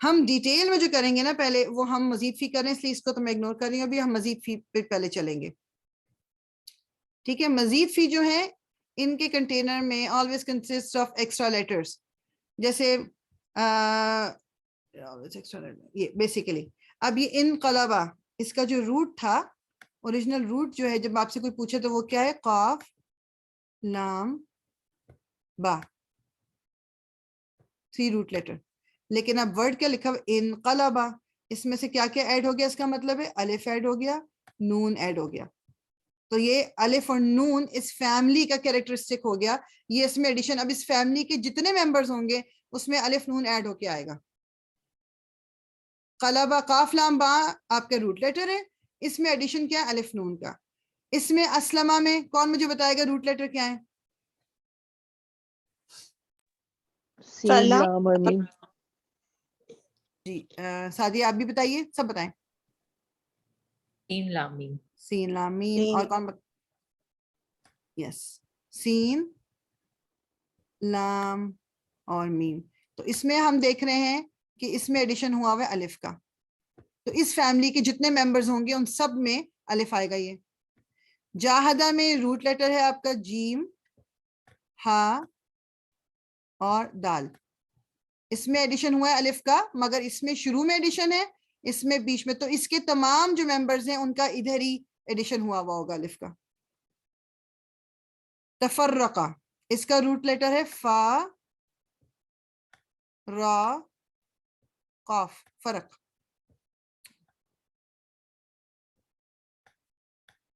ہم ڈیٹیل میں جو کریں گے نا پہلے، وہ ہم مزید فی کریں، اس لیے اس کو تو میں اگنور کر رہی ہوں. ابھی ہم مزید فی پہ پہلے چلیں گے. ٹھیک ہے. مزید فی جو ہے ان کے کنٹینر میں always consists of extra letters. جیسے یہ بیسیکلی اب یہ انقلبہ، اس کا جو روٹ تھا، اوریجنل روٹ جو ہے، جب آپ سے کوئی پوچھے تو وہ کیا ہے؟ قاف لام با، 3 روٹ لیٹر. لیکن اب ورڈ کیا لکھا ہوا؟ انقلبہ. اس میں سے کیا کیا ایڈ ہو گیا؟ اس کا مطلب ہے الف ایڈ ہو گیا، نون ایڈ ہو گیا. تو یہ الف اور نون اس فیملی کا کیریکٹرسٹک ہو گیا. یہ اس میں ایڈیشن، اب اس فیملی کے جتنے ممبرز ہوں گے اس میں الف نون ایڈ ہو کے آئے گا. قلبہ، قاف لام با آپ کا روٹ لیٹر ہے، اس میں ایڈیشن کیا ہے؟ الف نون کا. اس میں اسلمہ میں کون مجھے بتائے گا روٹ لیٹر کیا ہے؟ سین، لام اور میم. جی سعدیہ آپ بھی بتائیے، سب بتائیں. سین لام میم. سین لام میم. اور کون یس، سین لام اور میم. تو اس میں ہم دیکھ رہے ہیں کہ اس میں ایڈیشن ہوا ہوا ہے الف کا. تو اس فیملی کے جتنے ممبرز ہوں گے ان سب میں الف آئے گا. یہ جاہدہ میں روٹ لیٹر ہے آپ کا جیم، ہا اور دال. اس میں ایڈیشن ہوا ہے الف کا، مگر اس میں شروع میں ایڈیشن ہے، اس میں بیچ میں. تو اس کے تمام جو ممبرز ہیں ان کا ادھر ہی ایڈیشن ہوا ہوگا الف کا. تفرقہ، اس کا روٹ لیٹر ہے فا، را، قاف، فرق.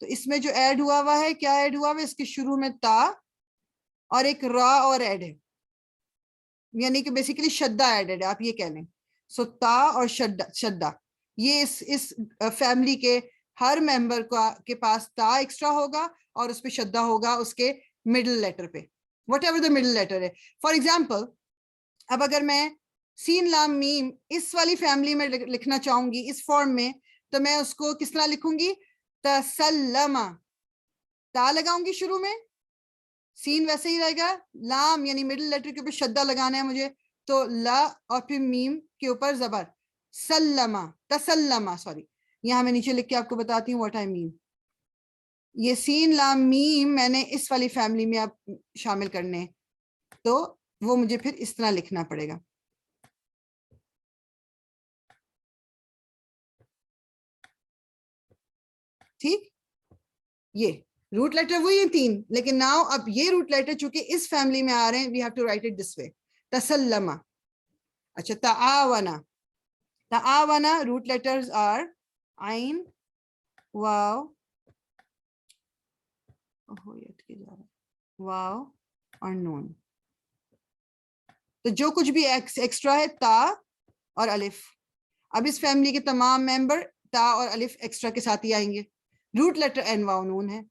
تو اس میں جو ایڈ ہوا ہوا ہے، کیا ایڈ ہوا ہوا ہے؟ اس کے شروع میں تا اور ایک را اور ایڈ ہے، یعنی کہ بیسیکلی شدہ ایڈڈ ہے، آپ یہ کہہ لیں. سو تا اور شدہ. یہ اس فیملی کے ہر ممبر کے پاس تا ایکسٹرا ہوگا اور اس پہ شدہ ہوگا اس کے مڈل لیٹر پہ, whatever the middle letter ہے. فار ایگزامپل اب اگر میں سین لام میم اس والی فیملی میں لکھنا چاہوں گی اس فارم میں, تو میں اس کو کس طرح لکھوں گی؟ تسلما, تا لگاؤں گی شروع میں, سین ویسے ہی رہے گا, لام یعنی مڈل لیٹر کے اوپر شدہ لگانا ہے مجھے, تو لا اور پھر میم کے اوپر زبر, سلما تسلما. سوری, یہاں میں نیچے لکھ کے آپ کو بتاتی ہوں واٹ آئی مین. یہ سین لام میم میں نے اس والی فیملی میں آپ شامل کرنے, تو وہ مجھے پھر اس طرح لکھنا پڑے گا. ٹھیک, یہ روٹ لیٹر وہی ہیں 3, لیکن ناؤ اب یہ روٹ لیٹر چونکہ اس فیملی میں آ رہے ہیں, we have to write it this way, تسلما. اچھا, تعاونا, تعاونا روٹ لیٹرز آر عین, واو, واو اور نون. تو جو کچھ بھی ایکسٹرا ہے تا اور الف, اب اس فیملی کے تمام ممبر تا اور الف ایکسٹرا کے ساتھ ہی آئیں گے. روٹ لیٹر این واو نون ہے.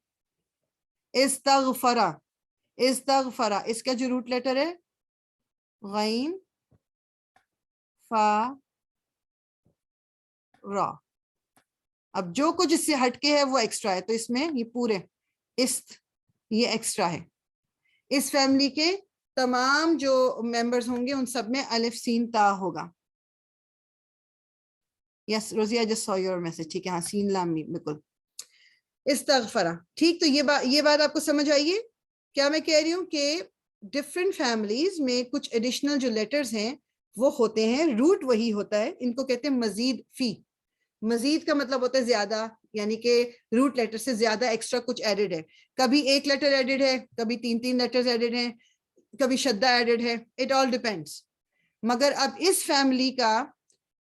استغفرا, استغفرا اس کا جو روٹ لیٹر ہے غین فا را. اب جو کچھ اس سے ہٹ کے ہے وہ ایکسٹرا ہے, تو اس میں یہ پورے یہ ایکسٹرا ہے. اس فیملی کے تمام جو ممبرز ہوں گے ان سب میں الف سین تا ہوگا. یس روزی, I just saw your message. ٹھیک ہے, ہاں سین لام میم بالکل. استغفرا, ٹھیک. تو یہ بات آپ کو سمجھ آئیے کیا میں کہہ رہی ہوں کہ ڈفرینٹ فیملیز میں کچھ ایڈیشنل جو لیٹرز ہیں وہ ہوتے ہیں, روٹ وہی ہوتا ہے, ان کو کہتے ہیں مزید فی. مزید کا مطلب ہوتا ہے زیادہ, یعنی کہ روٹ لیٹر سے زیادہ ایکسٹرا کچھ ایڈڈ ہے. کبھی ایک لیٹر ایڈڈ ہے, کبھی 3 لیٹرز ایڈڈ ہیں, کبھی شدہ ایڈڈ ہے, اٹ آل ڈیپینڈس. مگر اب اس فیملی کا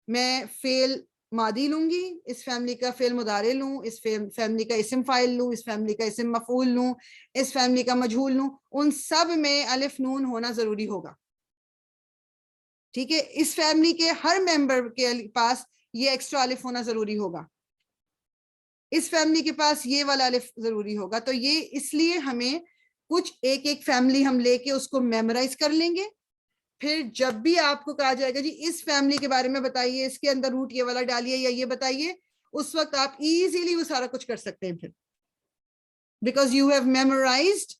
میں فعل ماضی لوں گی, اس فیملی کا فعل مضارع لوں, اس فیملی کا اسم فاعل لوں, اس فیملی کا اسم مفعول لوں, اس فیملی کا مجہول لوں, ان سب میں الف نون ہونا ضروری ہوگا. ٹھیک ہے, اس فیملی کے ہر ممبر کے پاس یہ ایکسٹرا الف ہونا ضروری ہوگا, اس فیملی کے پاس یہ والا الف ضروری ہوگا. تو یہ اس لیے ہمیں کچھ ایک فیملی ہم لے کے اس کو میمورائز کر لیں گے, پھر جب بھی آپ کو کہا جائے گا جی اس فیملی کے بارے میں بتائیے, اس کے اندر روٹ یہ والا ڈالیے یا یہ بتائیے, اس وقت آپ ایزیلی وہ سارا کچھ کر سکتے ہیں پھر, بیکاز یو ہیو میمورائزڈ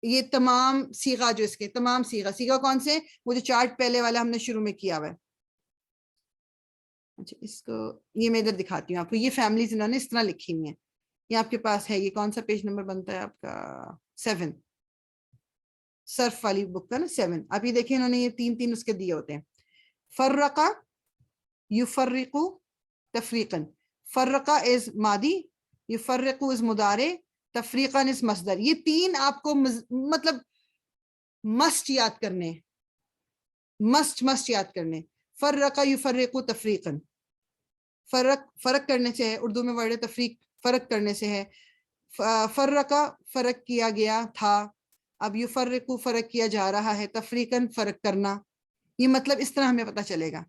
یہ تمام صیغہ. جو اس کے تمام صیغہ کون سے, وہ جو چارٹ پہلے والا ہم نے شروع میں کیا ہوا ہے. اچھا, اس کو یہ میں ادھر دکھاتی ہوں آپ کو, یہ فیملیز انہوں نے اس طرح لکھی ہوئی ہیں. یہ آپ کے پاس ہے, یہ کون سا پیج نمبر بنتا ہے آپ کا 7, صرف والی بک کا نا 7. آپ یہ دیکھیں انہوں نے یہ 3 اس کے دیے ہوتے ہیں. فرقہ, یفرقو, تفریقاً. فرقہ از ماضی, یفرقو از مضارع, تفریقاً از مصدر. یہ 3 آپ کو مطلب مسٹ یاد کرنے, مسٹ یاد کرنے. فرقہ یفرقو تفریقاً, فرق کرنے سے ہے, اردو میں ورڈ تفریق فرق کرنے سے ہے. فرقہ فرق کیا گیا تھا, اب یفرقو فرق کیا جا رہا ہے, تفریقاً فرق کرنا. یہ مطلب اس طرح ہمیں پتہ چلے گا.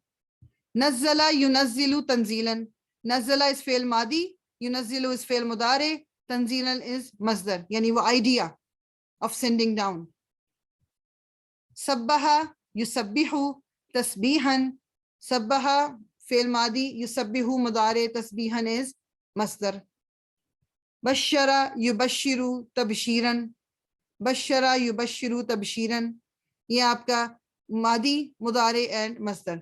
نزلہ ینزل تنزیلاً, نزلہ اس فعل ماضی, ینزل اس فعل مضارع, تنزیلاً اس مصدر, یعنی وہ آئیڈیا آف سینڈنگ ڈاؤن. سبح یسبح تسبیحاً, سبح فعل ماضی, یسبح مضارع, تسبیحاً از مصدر. بشر یبشر تبشیراً, بشر یبشر تبشیراً, یہ آپ کا ماضی, مضارع اینڈ مصدر.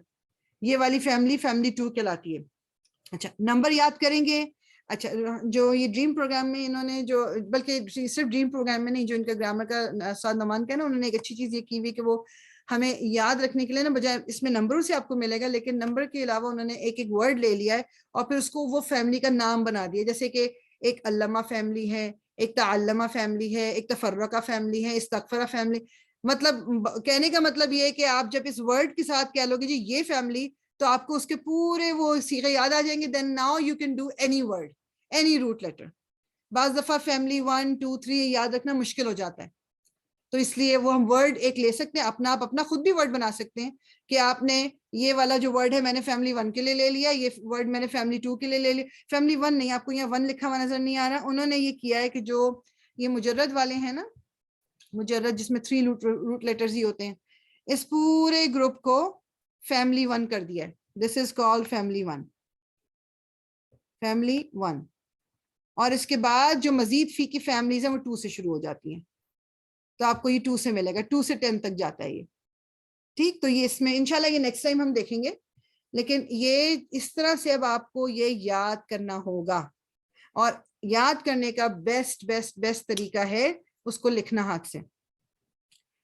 یہ والی فیملی 2 کہلاتی ہے. اچھا, نمبر یاد کریں گے. اچھا, جو یہ ڈریم پروگرام میں انہوں نے جو, بلکہ صرف ڈریم پروگرام میں نہیں, جو ان کا گرامر کا استاد نمان کا ہے نا, انہوں نے ایک اچھی چیز یہ کی ہوئی کہ وہ ہمیں یاد رکھنے کے لیے نا, بجائے اس میں نمبروں سے آپ کو ملے گا, لیکن نمبر کے علاوہ انہوں نے ایک ورڈ لے لیا ہے اور پھر اس کو وہ فیملی کا نام بنا دیا. جیسے کہ ایک علامہ فیملی ہے, ایک تعلمہ فیملی ہے, ایک تفرقہ فیملی ہے, استغفرہ فیملی. مطلب کہنے کا مطلب یہ ہے کہ آپ جب اس ورڈ کے ساتھ کہہ لو گے جی یہ فیملی, تو آپ کو اس کے پورے وہ صیغے یاد آ جائیں گے. Then now you can do any word, any root letter. بعض دفعہ فیملی 1 2 3 یاد رکھنا مشکل ہو جاتا ہے, تو اس لیے وہ ہم ورڈ ایک لے سکتے ہیں, آپ اپنا خود بھی ورڈ بنا سکتے ہیں کہ آپ نے یہ والا جو ورڈ ہے میں نے فیملی 1 کے لیے لے لیا, یہ ورڈ میں نے فیملی 2 کے لیے لے لیا. فیملی 1 نہیں, آپ کو یہاں 1 لکھا ہوا نظر نہیں آ رہا, انہوں نے یہ کیا ہے کہ جو یہ مجرد والے ہیں نا, مجرد جس میں 3 روٹ لیٹرز ہی ہوتے ہیں, اس پورے گروپ کو فیملی 1 کر دیا ہے. دس از کالڈ فیملی 1, فیملی 1. اور اس کے بعد جو مزید فی کی فیملیز ہیں وہ 2 سے شروع ہو جاتی ہیں, تو آپ کو یہ 2 سے ملے گا, 2 سے 10 تک جاتا ہے یہ. ٹھیک, تو یہ اس میں انشاءاللہ یہ نیکسٹ ٹائم ہم دیکھیں گے, لیکن یہ اس طرح سے اب آپ کو یہ یاد کرنا ہوگا, اور یاد کرنے کا بیسٹ طریقہ ہے اس کو لکھنا ہاتھ سے.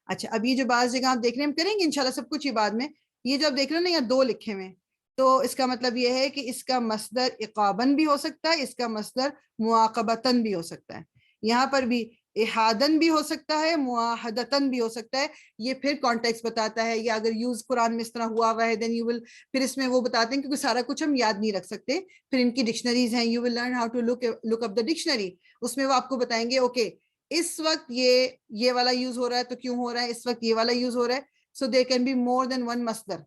اچھا, اب یہ جو بعض جگہ آپ دیکھ رہے ہیں, ہم کریں گے انشاءاللہ سب کچھ ہی بعد میں. یہ جو آپ دیکھ رہے ہیں نا یہاں 2 لکھے ہوئے, تو اس کا مطلب یہ ہے کہ اس کا مصدر اقابن بھی ہو سکتا ہے, اس کا مصدر معاقبتن بھی ہو سکتا ہے. یہاں پر بھی احادن بھی ہو سکتا ہے, معاہدتن بھی ہو سکتا ہے. یہ پھر کانٹیکس بتاتا ہے, یا اگر یوز قرآن میں اس طرح ہوا ہوا ہے دین یو ول, پھر اس میں وہ بتاتے ہیں کیونکہ سارا کچھ ہم یاد نہیں رکھ سکتے, پھر ان کی ڈکشنریز ہیں, you will learn how to look up the dictionary. اس میں وہ آپ کو بتائیں گے اوکے اس وقت یہ والا یوز ہو رہا ہے تو کیوں ہو رہا ہے, اس وقت یہ والا یوز ہو رہا ہے. سو دیر کین بی مور دین 1 مصدر.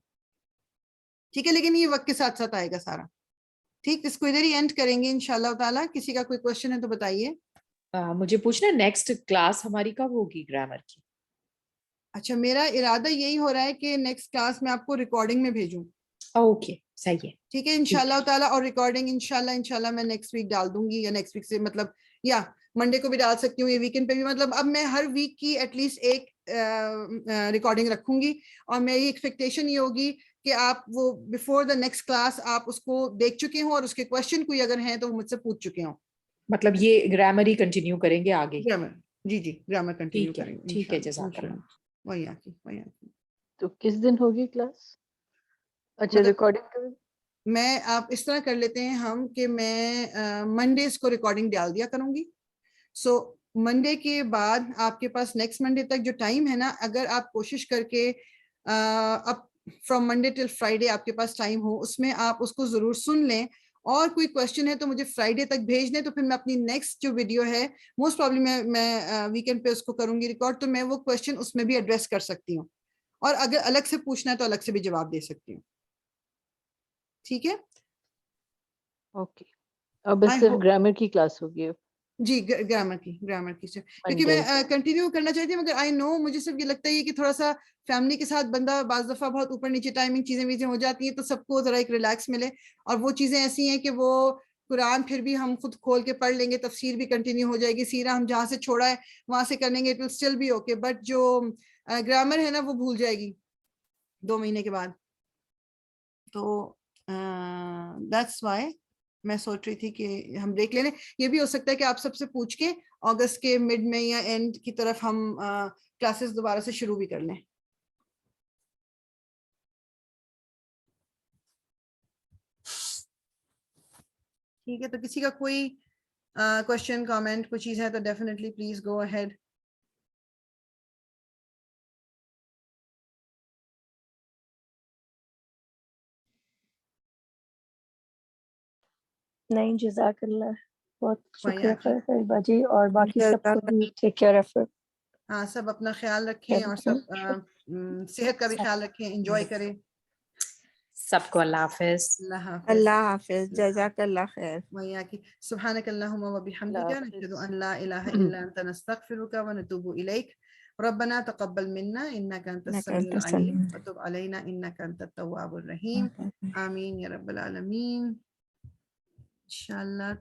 ٹھیک ہے, لیکن یہ وقت کے ساتھ ساتھ آئے گا سارا. ٹھیک, اس کو ادھر ہی اینڈ کریں گے انشاءاللہ تعالیٰ. کسی کا کوئی کوشچن ہے تو بتائیے. مجھے پوچھنا نیکسٹ کلاس ہماری کب ہوگی گرامر کی؟ اچھا, میرا ارادہ یہی ہو رہا ہے کہ نیکسٹ کلاس میں آپ کو ریکارڈنگ میں بھیجوں. اوکے, صحیح ہے. ٹھیک ہے انشاءاللہ تعالیٰ, اور ریکارڈنگ انشاءاللہ میں نیکسٹ ویک ڈال دوں گی, یا نیکسٹ ویک سے مطلب یا منڈے کو بھی ڈال سکتی ہوں, یا ویکینڈ پہ بھی. مطلب اب میں ہر ویک کی ایٹ لیسٹ ایک ریکارڈنگ رکھوں گی, اور میری ایکسپیکٹیشن یہ ہوگی کہ آپ وہ بیفور دا نیکسٹ کلاس آپ اس کو دیکھ چکے ہوں, اور اس کے کوشچن کوئی اگر ہیں تو وہ مجھ سے پوچھ چکے ہوں. مطلب یہ گرامر ہی کنٹینیو کریں گے آگے؟ گرامر, جی گرامر کنٹینیو کریں گے. ٹھیک ہے, جزاک اللہ. وہی آتی. تو کس دن ہوگی کلاس؟ اچھا, مطلب ریکارڈنگ میں آپ اس طرح کر لیتے ہیں ہم کہ میں منڈیز کو ریکارڈنگ ڈال دیا کروں گی. سو منڈے کے بعد آپ کے پاس نیکسٹ منڈے تک جو ٹائم ہے نا, اگر آپ کوشش کر کے اب فرام منڈے ٹل فرائیڈے آپ کے پاس ٹائم ہو, اس میں آپ اس کو ضرور سن لیں, اور کوئی کوشچن ہے تو مجھے فرائیڈے تک بھیج دیں, تو پھر میں اپنی نیکسٹ جو ویڈیو ہے موسٹ پرابلی میں ویکینڈ پہ اس کو کروں گی ریکارڈ, تو میں وہ کوشچن اس میں بھی ایڈریس کر سکتی ہوں, اور اگر الگ سے پوچھنا ہے تو الگ سے بھی جواب دے سکتی ہوں. ٹھیک ہے, اوکے. اب صرف گرامر کی کلاس ہوگی؟ جی گرامر کی کیونکہ میں کنٹینیو کرنا چاہتی ہوں, مگر آئی نو مجھے صرف یہ لگتا ہے کہ تھوڑا سا فیملی کے ساتھ بندہ بعض دفعہ بہت اوپر نیچے ٹائمنگ چیزیں ہو جاتی ہیں, تو سب کو ذرا ایک ریلیکس ملے. اور وہ چیزیں ایسی ہیں کہ وہ قرآن پھر بھی ہم خود کھول کے پڑھ لیں گے, تفسیر بھی کنٹینیو ہو جائے گی, سیرہ ہم جہاں سے چھوڑا ہے وہاں سے کر لیں گے, it will still be okay. But جو گرامر ہے نا وہ بھول جائے گی 2 مہینے کے بعد. تو دیٹس وائی میں سوچ رہی تھی کہ ہم دیکھ لیں. یہ بھی ہو سکتا ہے کہ آپ سب سے پوچھ کے اگست کے مڈ میں یا اینڈ کی طرف ہم کلاسز دوبارہ سے شروع بھی کر لیں. ٹھیک ہے, تو کسی کا کوئی کوشچن کامنٹ کوئی چیز ہے تو ڈیفینیٹلی پلیز گو اہیڈ. نہیں, جزاک اللہ, بہت شکریہ فریبہ جی, اور باقی سب کو بھی ٹیک کیئر آف. ہاں, سب اپنا خیال رکھیں, اور سب صحت کا بھی خیال رکھیں, انجوائے کریں. سب کو اللہ حافظ. اللہ حافظ, جزاک اللہ خیر. سبحانک اللہم و بحمدک, نشہد ان لا الہ الا انت, نستغفرک و نتوب الیک. ربنا تقبل منا انک انت السمیع العلیم وتب علینا انک انت التواب الرحیم. آمین یا رب العالمین. انشاءاللہ